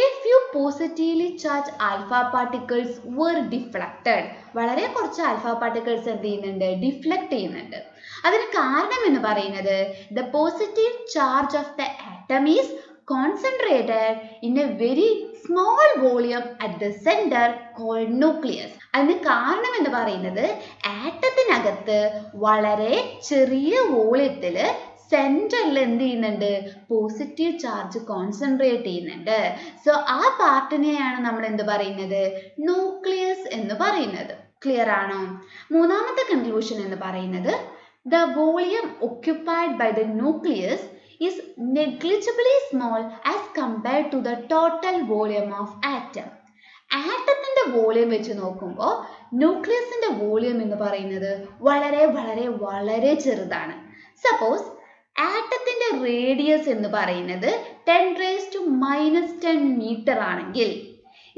a few positively charged alpha particles were deflected. വളരെ കുറച്ച് ആൽഫ പാർട്ടിക്കിൾസ് എന്ത് ചെയ്യുന്നുണ്ട്, ഡിഫ്ലക്ട് ചെയ്യുന്നുണ്ട്. അതിന് കാരണം എന്ന് പറയുന്നത് the positive charge of the atom is concentrated in a very small volume at the center called nucleus. അതിന് കാരണം എന്ന് പറയുന്നത് ആറ്റത്തിനകത്ത് വളരെ ചെറിയ വോളിയത്തില് സെന്ററിൽ എന്ത് ചെയ്യുന്നുണ്ട്, പോസിറ്റീവ് ചാർജ് കോൺസെൻട്രേറ്റ് ചെയ്യുന്നുണ്ട്. സോ ആ പാർട്ടിനെയാണ് നമ്മൾ എന്ത് പറയുന്നത്, ന്യൂക്ലിയസ് എന്ന് പറയുന്നത്. ക്ലിയർ ആണോ? മൂന്നാമത്തെ കൺക്ലൂഷൻ എന്ന് പറയുന്നത്, the volume occupied by the nucleus is negligibly small as compared to the total volume of atom. ആറ്റത്തിന്റെ വോളിയം വെച്ച് നോക്കുമ്പോൾ ന്യൂക്ലിയസിന്റെ വോളിയം എന്ന് പറയുന്നത് വളരെ വളരെ വളരെ ചെറുതാണ്. സപ്പോസ് ആറ്റത്തിന്റെ റേഡിയസ് എന്ന് പറയുന്നത് 10⁻⁻10 മീറ്റർ ആണെങ്കിൽ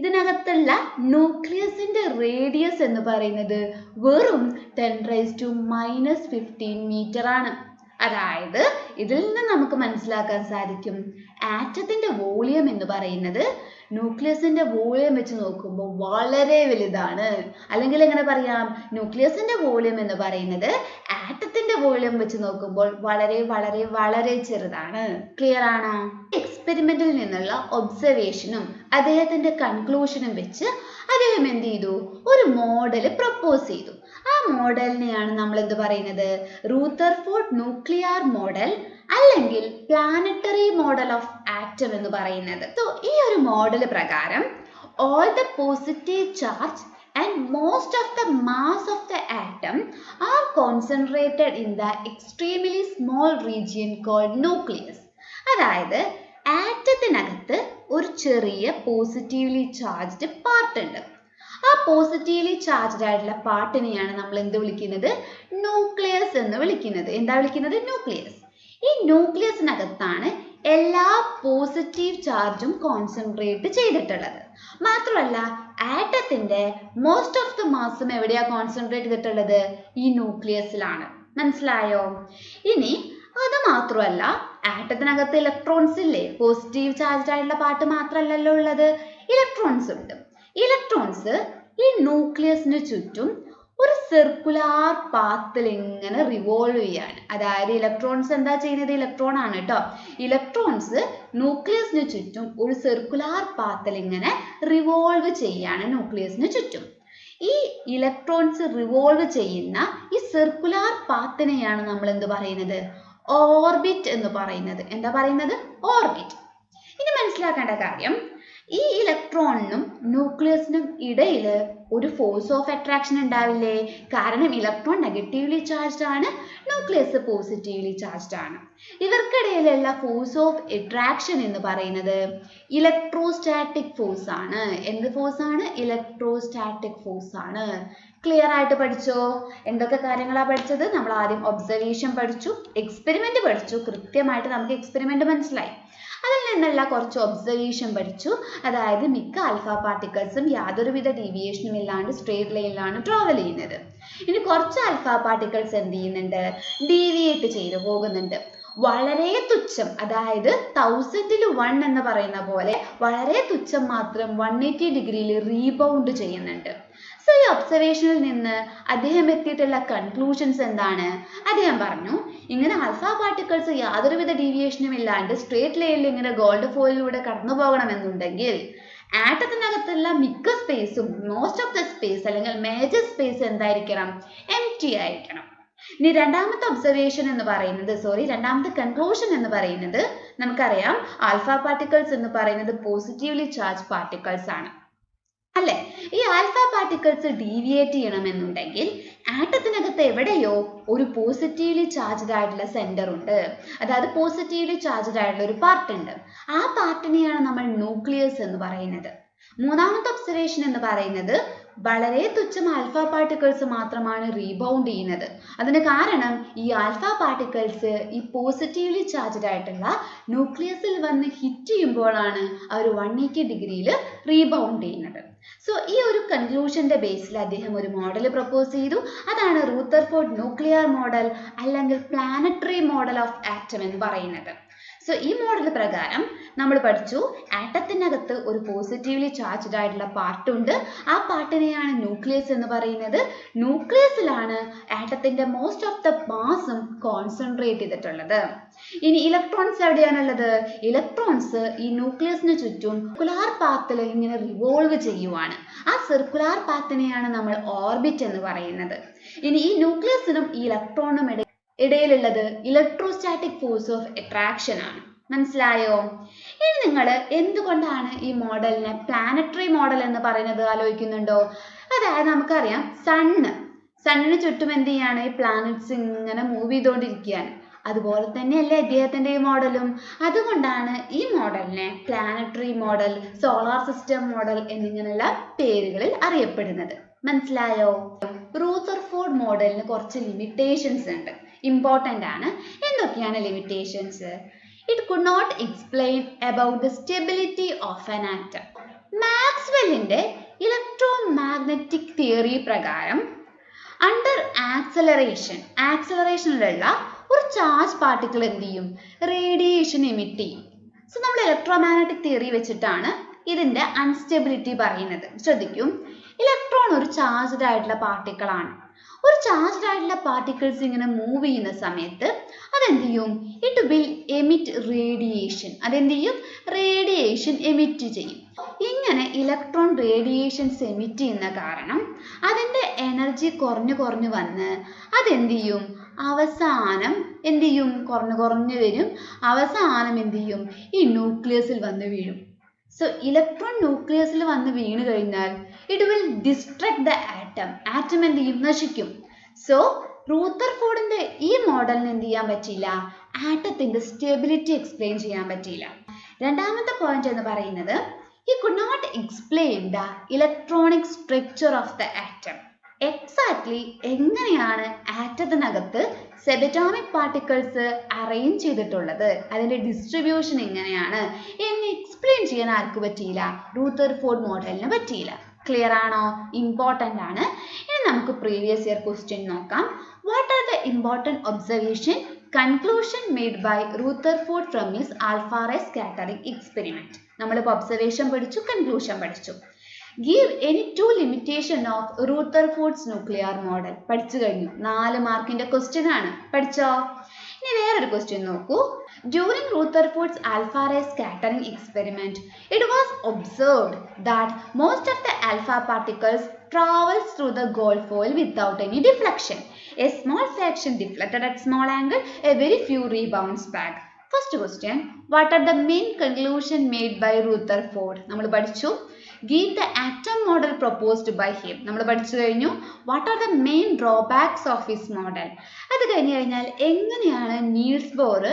ഇതിനകത്തുള്ള ന്യൂക്ലിയസിന്റെ റേഡിയസ് എന്ന് പറയുന്നത് വെറും 10⁻⁻15 മീറ്റർ ആണ്. അതായത് ഇതിൽ നിന്ന് നമുക്ക് മനസ്സിലാക്കാൻ സാധിക്കും ആറ്റത്തിന്റെ വോളിയം എന്ന് പറയുന്നത് ന്യൂക്ലിയസിന്റെ വോളിയം വെച്ച് നോക്കുമ്പോൾ വളരെ വലുതാണ്. അല്ലെങ്കിൽ എങ്ങനെ പറയാം, ന്യൂക്ലിയസിന്റെ വോളിയം എന്ന് പറയുന്നത് ആറ്റത്തിന്റെ വോളിയം വെച്ച് നോക്കുമ്പോൾ വളരെ വളരെ വളരെ ചെറുതാണ്. ക്ലിയർ ആണോ? എക്സ്പെരിമെന്റിൽ നിന്നുള്ള ഒബ്സർവേഷനും അദ്ദേഹത്തിന്റെ കൺക്ലൂഷനും വെച്ച് അദ്ദേഹം എന്ത് ചെയ്തു, ഒരു മോഡൽ പ്രപ്പോസ് ചെയ്തു. ആ മോഡലിനെയാണ് നമ്മൾ എന്ത് പറയുന്നത്, റൂതർഫോർഡ് ന്യൂക്ലിയർ മോഡൽ അല്ലെങ്കിൽ പ്ലാനറ്ററി മോഡൽ ഓഫ് ആറ്റം എന്ന് പറയുന്നത്. സോ ഈ ഒരു മോഡൽ പ്രകാരം all the positive charge and most of the mass of the atom are concentrated in the extremely small region called nucleus. അതായത് ആറ്റത്തിനകത്ത് ഒരു ചെറിയ പോസിറ്റീവ്ലി ചാർജ്ഡ് പാർട്ട് ഉണ്ട്. ആ പോസിറ്റീവ്ലി ചാർജ്ഡ് ആയിട്ടുള്ള പാർട്ടിനെയാണ് നമ്മൾ എന്ത് വിളിക്കുന്നത്, ന്യൂക്ലിയസ് എന്ന് വിളിക്കുന്നത്. എന്താ വിളിക്കുന്നത്, ന്യൂക്ലിയസ്. ഈ ന്യൂക്ലിയസിനകത്താണ് എല്ലാ പോസിറ്റീവ് ചാർജും കോൺസെൻട്രേറ്റ് ചെയ്തിട്ടുള്ളത്. മാത്രമല്ല ആറ്റത്തിന്റെ മോസ്റ്റ് ഓഫ് ദ മാസും എവിടെയാ കോൺസെൻട്രേറ്റ് ചെയ്തിട്ടുള്ളത്, ഈ ന്യൂക്ലിയസിലാണ്. മനസ്സിലായോ? ഇനി അത് മാത്രമല്ല, ആറ്റത്തിനകത്ത് ഇലക്ട്രോൺസ് ഇല്ലേ, പോസിറ്റീവ് ചാർജ് ആയിട്ടുള്ള പാർട്ട് മാത്രമല്ലല്ലോ ഉള്ളത്, ഇലക്ട്രോൺസ് ഉണ്ട്. ഇലക്ട്രോൺസ് ഈ ന്യൂക്ലിയസിന് ചുറ്റും ഒരു സർക്കുലാർ പാത്തിൽ ഇങ്ങനെ റിവോൾവ് ചെയ്യാണ്. അതായത് ഇലക്ട്രോൺസ് എന്താ ചെയ്യുന്നത്, ഇലക്ട്രോൺ ആണ് കേട്ടോ. ഇലക്ട്രോൺസ് ന്യൂക്ലിയസിന് ചുറ്റും ഒരു സർക്കുലാർ പാത്തിൽ ഇങ്ങനെ റിവോൾവ് ചെയ്യാണ് ന്യൂക്ലിയസിന് ചുറ്റും. ഈ ഇലക്ട്രോൺസ് റിവോൾവ് ചെയ്യുന്ന ഈ സർക്കുലാർ പാത്തിനെയാണ് നമ്മൾ എന്ത് പറയുന്നത്, ഓർബിറ്റ് എന്ന് പറയുന്നത്. എന്താ പറയുന്നത്, ഓർബിറ്റ്. ഇനി മനസ്സിലാക്കേണ്ട കാര്യം, ഈ ഇലക്ട്രോണിനും ന്യൂക്ലിയസിനും ഇടയിൽ ഒരു ഫോഴ്സ് ഓഫ് അട്രാക്ഷൻ ഉണ്ടാവില്ലേ? കാരണം ഇലക്ട്രോൺ നെഗറ്റീവ്ലി ചാർജ്ഡ് ആണ്, ന്യൂക്ലിയസ് പോസിറ്റീവ്ലി ചാർജ്ഡ് ആണ്. ഇവർക്കിടയിലുള്ള ഫോഴ്സ് ഓഫ് അട്രാക്ഷൻ എന്ന് പറയുന്നത് ഇലക്ട്രോസ്റ്റാറ്റിക് ഫോഴ്സ് ആണ്. എന്ത് ഫോഴ്സ് ആണ്? ഇലക്ട്രോസ്റ്റാറ്റിക് ഫോഴ്സ് ആണ്. ക്ലിയർ ആയിട്ട് പഠിച്ചോ? എന്തൊക്കെ കാര്യങ്ങളാണ് പഠിച്ചത്? നമ്മൾ ആദ്യം ഒബ്സർവേഷൻ പഠിച്ചു, എക്സ്പെരിമെന്റ് പഠിച്ചു. കൃത്യമായിട്ട് നമുക്ക് എക്സ്പെരിമെന്റ് മനസ്സിലായി. അതിൽ നിന്നുള്ള കുറച്ച് ഒബ്സർവേഷൻ പഠിച്ചു. അതായത് മിക്ക ആൽഫ പാർട്ടിക്കിൾസും യാതൊരുവിധ ഡീവിയേഷനും ഇല്ലാണ്ട് സ്ട്രേറ്റ് ലൈനിലാണ് ട്രാവൽ ചെയ്യുന്നത്. ഇനി കുറച്ച് ആൽഫ പാർട്ടിക്കിൾസ് എന്ത് ചെയ്യുന്നുണ്ട്, ഡീവിയേറ്റ് ചെയ്തു പോകുന്നുണ്ട്. വളരെ തുച്ഛം, അതായത് 1000ൽ 1 എന്ന് പറയുന്ന പോലെ വളരെ തുച്ഛം മാത്രം 180 ഡിഗ്രിയിൽ റീബൗണ്ട് ചെയ്യുന്നുണ്ട്. സോ ഈ ഒബ്സർവേഷനിൽ നിന്ന് അദ്ദേഹം എത്തിയിട്ടുള്ള കൺക്ലൂഷൻസ് എന്താണ്? അദ്ദേഹം പറഞ്ഞു, ഇങ്ങനെ ആൽഫ പാർട്ടിക്കിൾസ് യാതൊരുവിധ ഡീവിയേഷനും ഇല്ലാണ്ട് സ്ട്രേറ്റ് ലൈനിൽ ഇങ്ങനെ ഗോൾഡ് ഫോയിലൂടെ കടന്നു പോകണമെന്നുണ്ടെങ്കിൽ ആറ്റത്തിനകത്തുള്ള മിക്ക സ്പേസും, മോസ്റ്റ് ഓഫ് ദ സ്പേസ് അല്ലെങ്കിൽ മേജർ സ്പേസ് എന്തായിരിക്കണം, എംപ്റ്റി ആയിരിക്കണം. ഇനി രണ്ടാമത്തെ ഒബ്സർവേഷൻ എന്ന് പറയുന്നത്, രണ്ടാമത്തെ കൺക്ലൂഷൻ എന്ന് പറയുന്നത്, നമുക്കറിയാം ആൽഫ പാർട്ടിക്കിൾസ് എന്ന് പറയുന്നത് പോസിറ്റീവ്ലി ചാർജ് പാർട്ടിക്കിൾസ് ആണ് അല്ലെ? ഈ ആൽഫ പാർട്ടിക്കിൾസ് ഡീവിയേറ്റ് ചെയ്യണമെന്നുണ്ടെങ്കിൽ ആറ്റത്തിനകത്ത് എവിടെയോ ഒരു പോസിറ്റീവ്ലി ചാർജ്ഡ് ആയിട്ടുള്ള സെന്റർ ഉണ്ട്. അതായത് പോസിറ്റീവ്ലി ചാർജ്ഡ് ആയിട്ടുള്ള ഒരു പാർട്ട് ഉണ്ട്. ആ പാർട്ടിനെയാണ് നമ്മൾ ന്യൂക്ലിയസ് എന്ന് പറയുന്നത്. മൂന്നാമത്തെ ഒബ്സർവേഷൻ എന്ന് പറയുന്നത്, വളരെ തുച്ഛം ആൽഫ പാർട്ടിക്കിൾസ് മാത്രമാണ് റീബൗണ്ട് ചെയ്യുന്നത്. അതിന് കാരണം ഈ ആൽഫ പാർട്ടിക്കിൾസ് ഈ പോസിറ്റീവ്ലി ചാർജ്ഡ് ആയിട്ടുള്ള ന്യൂക്ലിയസിൽ വന്ന് ഹിറ്റ് ചെയ്യുമ്പോഴാണ് അവർ 180 ഡിഗ്രിയിൽ റീബൗണ്ട് ചെയ്യുന്നത്. സോ ഈ ഒരു കൺക്ലൂഷന്റെ ബേസിൽ അദ്ദേഹം ഒരു മോഡൽ പ്രപ്പോസ് ചെയ്തു. അതാണ് റൂതർഫോർഡ് ന്യൂക്ലിയർ മോഡൽ അല്ലെങ്കിൽ പ്ലാനറ്ററി മോഡൽ ഓഫ് ആറ്റം എന്ന് പറയുന്നത്. സോ ഈ മോഡൽ പ്രകാരം നമ്മൾ പഠിച്ചു, ആറ്റത്തിനകത്ത് ഒരു പോസിറ്റീവ്ലി ചാർജ്ഡ് ആയിട്ടുള്ള പാർട്ട് ഉണ്ട്. ആ പാർട്ടിനെയാണ് ന്യൂക്ലിയസ് എന്ന് പറയുന്നത്. ന്യൂക്ലിയസിലാണ് ആറ്റത്തിന്റെ മോസ്റ്റ് ഓഫ് ദ മാസും കോൺസെൻട്രേറ്റ് ചെയ്തിട്ടുള്ളത്. ഇനി ഇലക്ട്രോൺസ് എവിടെയാണുള്ളത്? ഇലക്ട്രോൺസ് ഈ ന്യൂക്ലിയസിന് ചുറ്റും സർക്കുലാർ പാത്തിൽ ഇങ്ങനെ റിവോൾവ് ചെയ്യുവാണ്. ആ സർക്കുലാർ പാത്തിനെയാണ് നമ്മൾ ഓർബിറ്റ് എന്ന് പറയുന്നത്. ഇനി ഈ ന്യൂക്ലിയസിനും ഈ ഇലക്ട്രോണും ഇടയിലുള്ളത് ഇലക്ട്രോസ്റ്റാറ്റിക് ഫോഴ്സ് ഓഫ് അട്രാക്ഷൻ ആണ്. മനസ്സിലായോ? ഇനി നിങ്ങൾ എന്തുകൊണ്ടാണ് ഈ മോഡലിനെ പ്ലാനറ്ററി മോഡൽ എന്ന് പറയുന്നത് ആലോചിക്കുന്നുണ്ടോ? അതായത് നമുക്കറിയാം സണ്ണിന് ചുറ്റും എന്ത് ചെയ്യാണ്, ഈ പ്ലാനറ്റ്സ് ഇങ്ങനെ മൂവ് ചെയ്തുകൊണ്ടിരിക്കുകയാണ്. അതുപോലെ തന്നെയല്ലേ ഇദ്ദേഹത്തിന്റെ ഈ മോഡലും. അതുകൊണ്ടാണ് ഈ മോഡലിനെ planetary model, solar system model എന്നിങ്ങനെയുള്ള പേരുകളിൽ അറിയപ്പെടുന്നത്. മനസ്സിലായോ? റൂതർഫോർഡ് മോഡലിന് കുറച്ച് ലിമിറ്റേഷൻസ് ഉണ്ട്, ഇമ്പോർട്ടൻ്റ് ആണ്. എന്തൊക്കെയാണ് limitations? It could not explain about the stability of an atom. മാക്സ്വെല്ലിന്റെ ഇലക്ട്രോമാഗ്നറ്റിക് തിയറി പ്രകാരം അണ്ടർ ആക്സലറേഷനിലുള്ള ഒരു ചാർജ് പാർട്ടിക്കിൾ എന്ത് ചെയ്യും? റേഡിയേഷൻ എമിറ്റ് ചെയ്യും. സോ നമ്മൾ ഇലക്ട്രോമാഗ്നറ്റിക് തിയറി വെച്ചിട്ടാണ് ഇതിന്റെ അൺസ്റ്റെബിലിറ്റി പറയുന്നത്. ശ്രദ്ധിക്കും, ഇലക്ട്രോൺ ഒരു ചാർജ്ഡ് ആയിട്ടുള്ള പാർട്ടിക്കിൾ ആണ്. ഒരു ചാർജ്ഡ് ആയിട്ടുള്ള പാർട്ടിക്കിൾസ് ഇങ്ങനെ മൂവ് ചെയ്യുന്ന സമയത്ത് അതെന്ത് ചെയ്യും? It will emit radiation. അതെന്ത് ചെയ്യും? റേഡിയേഷൻ എമിറ്റ് ചെയ്യും. ഇങ്ങനെ ഇലക്ട്രോൺ റേഡിയേഷൻസ് എമിറ്റ് ചെയ്യുന്ന കാരണം അതിന്റെ എനർജി കുറഞ്ഞു വന്ന് അതെന്ത് ചെയ്യും? അവസാനം എന്ത് ചെയ്യും? കുറഞ്ഞു വരും. അവസാനം എന്ത് ചെയ്യും? ഈ ന്യൂക്ലിയസിൽ വന്ന് വീഴും. സോ ഇലക്ട്രോൺ ന്യൂക്ലിയസിൽ വന്ന് വീണ് കഴിഞ്ഞാൽ it will distract the atom. Atom എന്ത് ചെയ്യും? നശിക്കും. സോ റൂദർഫോർഡിന്റെ ഈ മോഡലിന് എന്ത് ചെയ്യാൻ പറ്റിയില്ല? ആറ്റത്തിന്റെ സ്റ്റെബിലിറ്റി എക്സ്പ്ലെയിൻ ചെയ്യാൻ പറ്റിയില്ല. രണ്ടാമത്തെ പോയിന്റ് എന്ന് പറയുന്നത് he could not explain the electronic structure of the atom. Exactly എങ്ങനെയാണ് ആറ്റത്തിനകത്ത് സബറ്റോമിക് പാർട്ടിക്കിൾസ് അറേഞ്ച് ചെയ്തിട്ടുള്ളത്, അതിന്റെ ഡിസ്ട്രിബ്യൂഷൻ എങ്ങനെയാണ് എന്ന് എക്സ്പ്ലെയിൻ ചെയ്യാൻ ആർക്ക് പറ്റിയില്ല? റൂദർഫോർഡ് മോഡലിന് പറ്റിയില്ല. ക്ലിയർ ആണോ? ഇമ്പോർട്ടൻ്റ് ആണ്. ഇനി നമുക്ക് പ്രീവിയസ് ഇയർ ക്വസ്റ്റ്യൻ നോക്കാം. What are the important observation conclusion made by Rutherford from his alpha ray scattering experiment? നമ്മളിപ്പോൾ ഒബ്സർവേഷൻ പഠിച്ചു, കൺക്ലൂഷൻ പഠിച്ചു. Give any two limitation of Rutherford's nuclear model പഠിച്ചു കഴിഞ്ഞു. 4 മാർക്കിന്റെ ക്വസ്റ്റ്യൻ ആണ്. പഠിച്ചോ? ഇനി വേറൊരു ക്വസ്റ്റ്യൻ നോക്കൂ. During Rutherford's alpha ray scattering experiment, it was observed that most of the alpha particles travels through the gold foil without any deflection. A small fraction deflected at small angle, a very few rebounds back. First question, what are the main conclusion made by Rutherford? നമ്മൾ പഠിച്ചു. Give the atom model proposed by him. നമ്മൾ പഠിച്ചു കഴിഞ്ഞു. What are the main drawbacks of his model? അത് കഴിഞ്ഞാൽ എങ്ങനെയാണ് Niels Bohr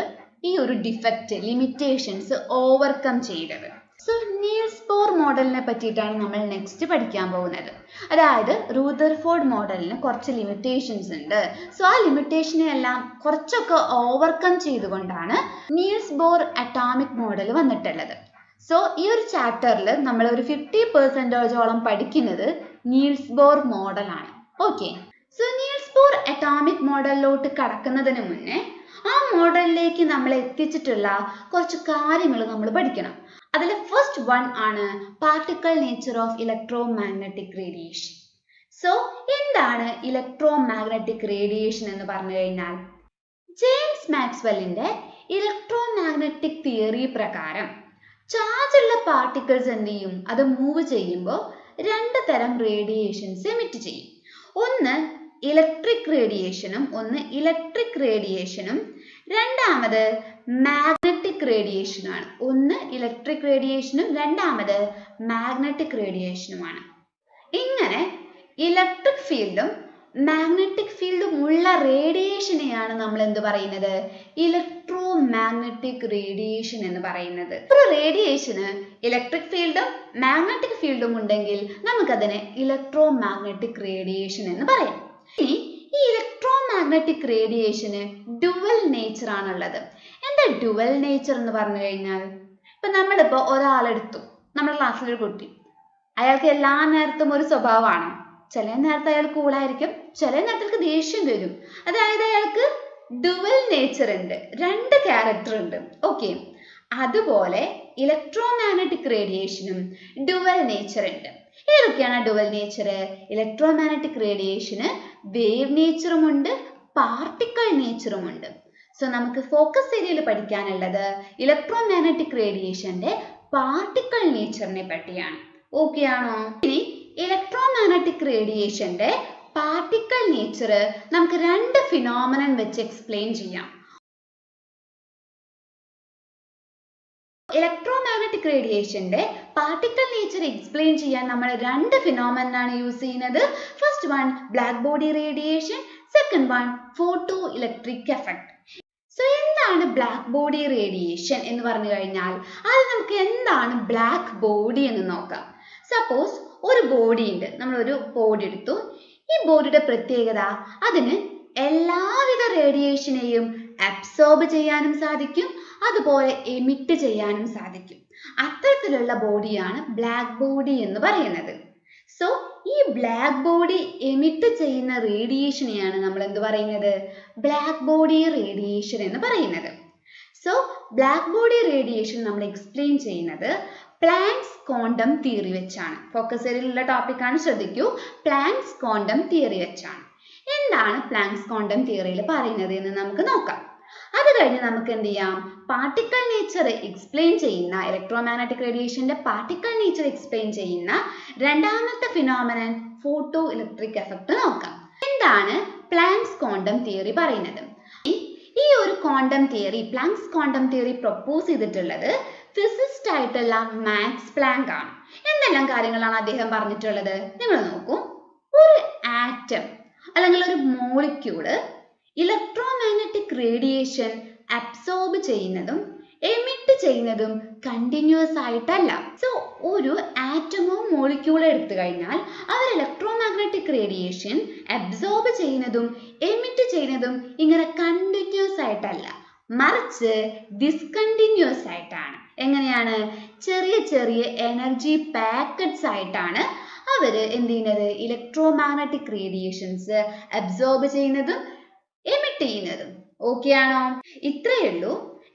ഈ ഒരു ഡിഫക്റ്റ് ലിമിറ്റേഷൻസ് ഓവർകം ചെയ്തത്? സോ നീൽസ് ബോർ മോഡലിനെ പറ്റിയിട്ടാണ് നമ്മൾ നെക്സ്റ്റ് പഠിക്കാൻ പോകുന്നത്. അതായത് റൂദർഫോർഡ് മോഡലിന് കുറച്ച് ലിമിറ്റേഷൻസ് ഉണ്ട്. സോ ആ ലിമിറ്റേഷനെ എല്ലാം കുറച്ചൊക്കെ ഓവർകം ചെയ്തുകൊണ്ടാണ് നീൽസ് ബോർ അറ്റോമിക് മോഡൽ വന്നിട്ടുള്ളത്. സോ ഈ ഒരു ചാപ്റ്ററിൽ നമ്മൾ ഒരു 50% പഠിക്കുന്നത് നീൽസ് ബോർ മോഡലാണ്. Okay, so Niels Bohr atomic മോഡലിലോട്ട് കടക്കുന്നതിന് മുന്നേ ആ മോഡലിലേക്ക് നമ്മൾ എത്തിച്ചിട്ടുള്ള കുറച്ച് കാര്യങ്ങൾ നമ്മൾ പഠിക്കണം. അതിൽ ഫസ്റ്റ് വൺ ആണ് particle nature of electromagnetic radiation. So എന്താണ് ഇലക്ട്രോമാഗ്നറ്റിക് റേഡിയേഷൻ എന്ന് പറഞ്ഞു കഴിഞ്ഞാൽ, ജെയിംസ് മാക്സ്വെല്ലിന്റെ ഇലക്ട്രോമാഗ്നറ്റിക് തിയറി പ്രകാരം ചാർജ് ഉള്ള പാർട്ടിക്കിൾസ് എന്ത് ചെയ്യും? അത് മൂവ് ചെയ്യുമ്പോൾ 2 തരം റേഡിയേഷൻസ് എമിറ്റ് ചെയ്യും. ഒന്ന് ഇലക്ട്രിക് റേഡിയേഷനും രണ്ടാമത് മാഗ്നറ്റിക് റേഡിയേഷനുമാണ്. ഒന്ന് ഇലക്ട്രിക് റേഡിയേഷനും രണ്ടാമത് മാഗ്നറ്റിക് റേഡിയേഷനുമാണ്. ഇങ്ങനെ ഇലക്ട്രിക് ഫീൽഡും മാഗ്നറ്റിക് ഫീൽഡും ഉള്ള റേഡിയേഷനെയാണ് നമ്മൾ എന്ത് പറയുന്നത്? ഇലക്ട്രോമാഗ്നറ്റിക് റേഡിയേഷൻ എന്ന് പറയുന്നത്. ഒരു റേഡിയേഷന് ഇലക്ട്രിക് ഫീൽഡും മാഗ്നറ്റിക് ഫീൽഡും ഉണ്ടെങ്കിൽ നമുക്കതിനെ ഇലക്ട്രോമാഗ്നറ്റിക് റേഡിയേഷൻ എന്ന് പറയാം. ഇനി ഈ ഇലക്ട്രോമാഗ്നറ്റിക് റേഡിയേഷന് ഡുവൽ നേച്ചർ ആണുള്ളത്. എന്താ ഡുവൽ നേച്ചർ എന്ന് പറഞ്ഞു കഴിഞ്ഞാൽ, ഇപ്പൊ നമ്മളിപ്പോ ഒരാളെടുത്തു, നമ്മുടെ ക്ലാസ്സിലൊരു കുട്ടി, അയാൾക്ക് എല്ലാ നേരത്തും ഒരു സ്വഭാവമാണ്. ചില നേരത്തെ അയാൾ കൂളായിരിക്കും, ചില നേരത്തേക്ക് ദേഷ്യം വരും. അതായത് അയാൾക്ക് ഡുവൽ നേച്ചർ ഉണ്ട്, 2 ക്യാരക്ടർ ഉണ്ട്. ഓക്കെ, അതുപോലെ ഇലക്ട്രോമാഗ്നറ്റിക് റേഡിയേഷനും ഡുവൽ നേച്ചർ ഉണ്ട്. ഏതൊക്കെയാണ് ഡുവൽ നേച്ചർ? ഇലക്ട്രോമാഗ്നറ്റിക് റേഡിയേഷന് വേവ് നേച്ചറും ഉണ്ട്, പാർട്ടിക്കിൾ നേച്ചറും ഉണ്ട്. സോ നമുക്ക് ഫോക്കസ് ഏരിയയിൽ പഠിക്കാനുള്ളത് ഇലക്ട്രോമാഗ്നറ്റിക് റേഡിയേഷന്റെ പാർട്ടിക്കിൾ നേച്ചറിനെ പറ്റിയാണ്. ഓക്കെ ആണോ? ഇനി ഇലക്ട്രോമാഗ്നറ്റിക് റേഡിയേഷന്റെ പാർട്ടിക്കിൾ നേച്ചർ നമുക്ക് 2 ഫിനോമിനൻ വെച്ച് എക്സ്പ്ലെയിൻ ചെയ്യാം. ഇലക്ട്രോമാഗ്നറ്റിക് റേഡിയേഷന്റെ പാർട്ടിക്കിൾ നേച്ചർ എക്സ്പ്ലെയിൻ ചെയ്യാൻ നമ്മൾ 2 ഫിനോമിനൻ ആണ് യൂസ് ചെയ്യുന്നത്. First one black body radiation, second one photo electric effect. So എന്താണ് ബ്ലാക്ക് ബോഡി റേഡിയേഷൻ എന്ന് പറഞ്ഞു കഴിഞ്ഞാൽ, അത് നമുക്ക് എന്താണ് ബ്ലാക്ക് ബോഡി എന്ന് നോക്കാം. സപ്പോസ് ഒരു ബോഡി ഉണ്ട്, നമ്മളൊരു ബോഡി എടുത്തു. ഈ ബോഡിയുടെ പ്രത്യേകത, അതിന് എല്ലാവിധ റേഡിയേഷനെയും അബ്സോർബ് ചെയ്യാനും സാധിക്കും, അതുപോലെ എമിറ്റ് ചെയ്യാനും സാധിക്കും. അത്തരത്തിലുള്ള ബോഡിയാണ് ബ്ലാക്ക് ബോഡി എന്ന് പറയുന്നത്. സോ ഈ ബ്ലാക്ക് ബോഡി എമിറ്റ് ചെയ്യുന്ന റേഡിയേഷനെയാണ് നമ്മൾ എന്ത് പറയുന്നത്? ബ്ലാക്ക് ബോഡി റേഡിയേഷൻ എന്ന് പറയുന്നത്. സോ ബ്ലാക്ക് ബോഡി റേഡിയേഷൻ നമ്മൾ എക്സ്പ്ലെയിൻ ചെയ്യുന്നത് പ്ലാങ്ക്സ് ക്വാണ്ടം തിയറി വെച്ചാണ്. ഫോക്കസ് ഏരിയയിലുള്ള ടോപ്പിക്കാണ്, ശ്രദ്ധിക്കൂ. പ്ലാങ്ക്സ് ക്വാണ്ടം തിയറി വെച്ചാണ്. എന്താണ് പ്ലാങ്ക്സ് ക്വാണ്ടം തിയറിയിൽ പറയുന്നത് എന്ന് നമുക്ക് നോക്കാം. അത് കഴിഞ്ഞ് നമുക്ക് എന്ത് ചെയ്യാം? പാർട്ടിക്കിൾ നേച്ചർ എക്സ്പ്ലെയിൻ ചെയ്യുന്ന, ഇലക്ട്രോമാഗ്നറ്റിക് റേഡിയേഷന്റെ പാർട്ടിക്കിൾ നേച്ചർ എക്സ്പ്ലെയിൻ ചെയ്യുന്ന രണ്ടാമത്തെ ഫിനോമിനൻ ഫോട്ടോ ഇലക്ട്രിക് എഫക്ട് നോക്കാം. എന്താണ് പ്ലാങ്ക്സ് ക്വാണ്ടം തിയറി പറയുന്നത്? ഈ ഒരു quantum theory, planks quantum theory propose ചെയ്തിട്ടുള്ളത് ഫിസിസ്റ്റ് ആയിട്ടുള്ള മാക്സ് പ്ലാങ്ക് ആണ്. എന്തെല്ലാം കാര്യങ്ങളാണ് അദ്ദേഹം പറഞ്ഞിട്ടുള്ളത്? നിങ്ങൾ നോക്കൂ. ഒരു ആറ്റം അല്ലെങ്കിൽ ഒരു മോളിക്യൂള് ഇലക്ട്രോമാഗ്നറ്റിക് റേഡിയേഷൻ അബ്സോർബ് ചെയ്യുന്നതും എമിറ്റ് ചെയ്യുന്നതും കണ്ടിന്യൂസ് ആയിട്ടല്ല. സോ ഒരു ആറ്റമോ മോളിക്യൂളോ എടുത്തു കഴിഞ്ഞാൽ അവർ ഇലക്ട്രോമാഗ്നറ്റിക് റേഡിയേഷൻ അബ്സോർബ് ചെയ്യുന്നതും എമിറ്റ് ചെയ്യുന്നതും ഇങ്ങനെ കണ്ടിന്യൂസ് ആയിട്ടല്ല, മറിച്ച് ഡിസ്കണ്ടിന്യൂസ് ആയിട്ടാണ്. എങ്ങനെയാണ്? ചെറിയ ചെറിയ എനർജി പാക്കറ്റ്സ് ആയിട്ടാണ് അവര് എന്ത് ചെയ്യുന്നത്? ഇലക്ട്രോമാഗ്നറ്റിക് റേഡിയേഷൻസ് അബ്സോർബ് ചെയ്യുന്നതും എമിറ്റ് ചെയ്യുന്നതും. ഓക്കെ ആണോ? ഇത്രയേ ഉള്ളൂ.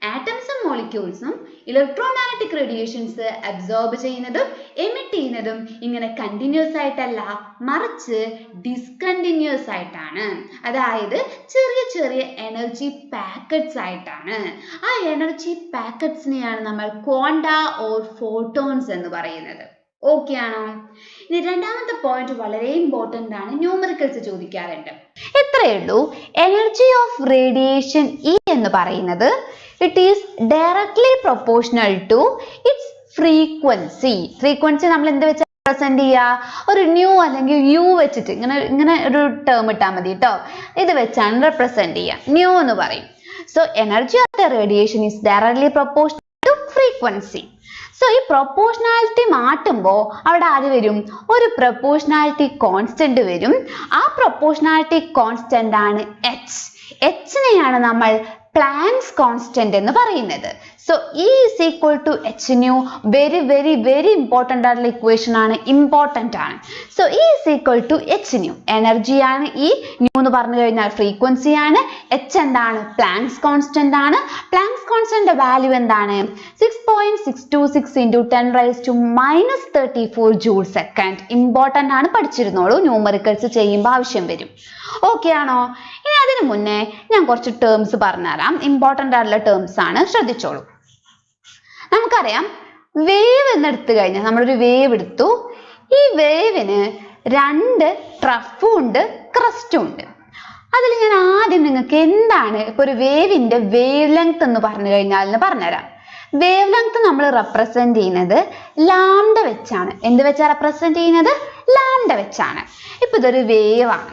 ആറ്റംസും മോളിക്യൂൾസും ഇലക്ട്രോമാഗ്നറ്റിക് റേഡിയേഷൻസ് അബ്സോർബ് ചെയ്യുന്നതും എമിറ്റ് ചെയ്യുന്നതും ഇങ്ങനെ കണ്ടിന്യൂസ് ആയിട്ടല്ല, മറിച്ച് ഡിസ്കണ്ടിന്യൂസ് ആയിട്ടാണ്. അതായത് ചെറിയ ചെറിയ എനർജി പാക്കറ്റ്സ് ആയിട്ടാണ്. ആ എനർജി പാക്കറ്റ്സിനെയാണ് നമ്മൾ ക്വാണ്ട ഓർ ഫോട്ടോൺസ് എന്ന് പറയുന്നത്. ഓക്കെ ആണോ? ഇനി രണ്ടാമത്തെ പോയിന്റ് വളരെ ഇമ്പോർട്ടന്റ് ആണ്, ന്യൂമറിക്കൽസ് ചോദിക്കാറുണ്ട്. ഇത്രയേ ഉള്ളൂ. എനർജി ഓഫ് റേഡിയേഷൻ ഇ എന്ന് പറയുന്നത് it is directly proportional to its frequency. Frequency നമ്മൾ എന്ത് വെച്ചാൽ പ്രസന്റ് ചെയ്യുക? ഒരു ന്യൂ അല്ലെങ്കിൽ യു വെച്ചിട്ട് ഇങ്ങനെ ഒരു ടേം ഇട്ടാൽ മതി കേട്ടോ. ഇത് വെച്ചാണ് റെപ്രസെന്റ് ചെയ്യുക. ന്യൂ എന്ന് പറയും. So energy of the radiation is directly proportional to frequency. So ഈ പ്രൊപ്പോർഷണാലിറ്റി മാറ്റുമ്പോൾ അവിടെ ആര് വരും? ഒരു പ്രൊപ്പോർഷണാലിറ്റി കോൺസ്റ്റന്റ് വരും. ആ പ്രൊപ്പോർഷണാലിറ്റി കോൺസ്റ്റന്റ് ആണ് എച്ച്. എച്ചിനെയാണ് നമ്മൾ പ്ലാങ്ക്സ് കോൺസ്റ്റന്റ് എന്ന് പറയുന്നത്. So E is equal to H nu. Very very very important ആയിട്ടുള്ള ഇക്വേഷൻ ആണ്, ഇമ്പോർട്ടൻ്റ് ആണ്. So E is equal to H nu. എനർജിയാണ് ഇ, ന്യൂ എന്ന് പറഞ്ഞു കഴിഞ്ഞാൽ ഫ്രീക്വൻസി ആണ്, എച്ച് എന്താണ്? പ്ലാങ്ക്സ് കോൺസ്റ്റന്റ് ആണ്. പ്ലാങ്ക്സ് കോൺസ്റ്റന്റ് വാല്യൂ എന്താണ്? 6.626 into 10⁻⁻34 ജൂൾ സെക്കൻഡ്. ഇമ്പോർട്ടൻ്റ് ആണ്, പഠിച്ചിരുന്നോളൂ. ന്യൂമറിക്കൽസ് ചെയ്യുമ്പോൾ ആവശ്യം വരും. ഓക്കെ ആണോ? ഇനി അതിനു മുന്നേ ഞാൻ കുറച്ച് ടേംസ് പറഞ്ഞുതരാം. ഇമ്പോർട്ടൻ്റ് ആയിട്ടുള്ള ടേംസ് ആണ്, ശ്രദ്ധിച്ചോളൂ. നമുക്കറിയാം വേവ് എന്നെടുത്തു കഴിഞ്ഞാൽ, നമ്മളൊരു വേവ് എടുത്തു. ഈ വേവിന് രണ്ട് ട്രഫും ഉണ്ട്, ക്രസ്റ്റും ഉണ്ട്. അതിൽ ഞാൻ ആദ്യം നിങ്ങൾക്ക് എന്താണ് ഇപ്പൊ ഒരു വേവിന്റെ വേവ് ലെങ്ത് എന്ന് പറഞ്ഞു കഴിഞ്ഞാൽ പറഞ്ഞുതരാം. വേവ് ലെങ്ത് നമ്മൾ റെപ്രസെന്റ് ചെയ്യുന്നത് ലാംഡ വെച്ചാണ്. എന്ത് വെച്ചാ റെപ്രസെന്റ് ചെയ്യുന്നത്? ലാംഡ വെച്ചാണ്. ഇപ്പൊ ഇതൊരു വേവ് ആണ്.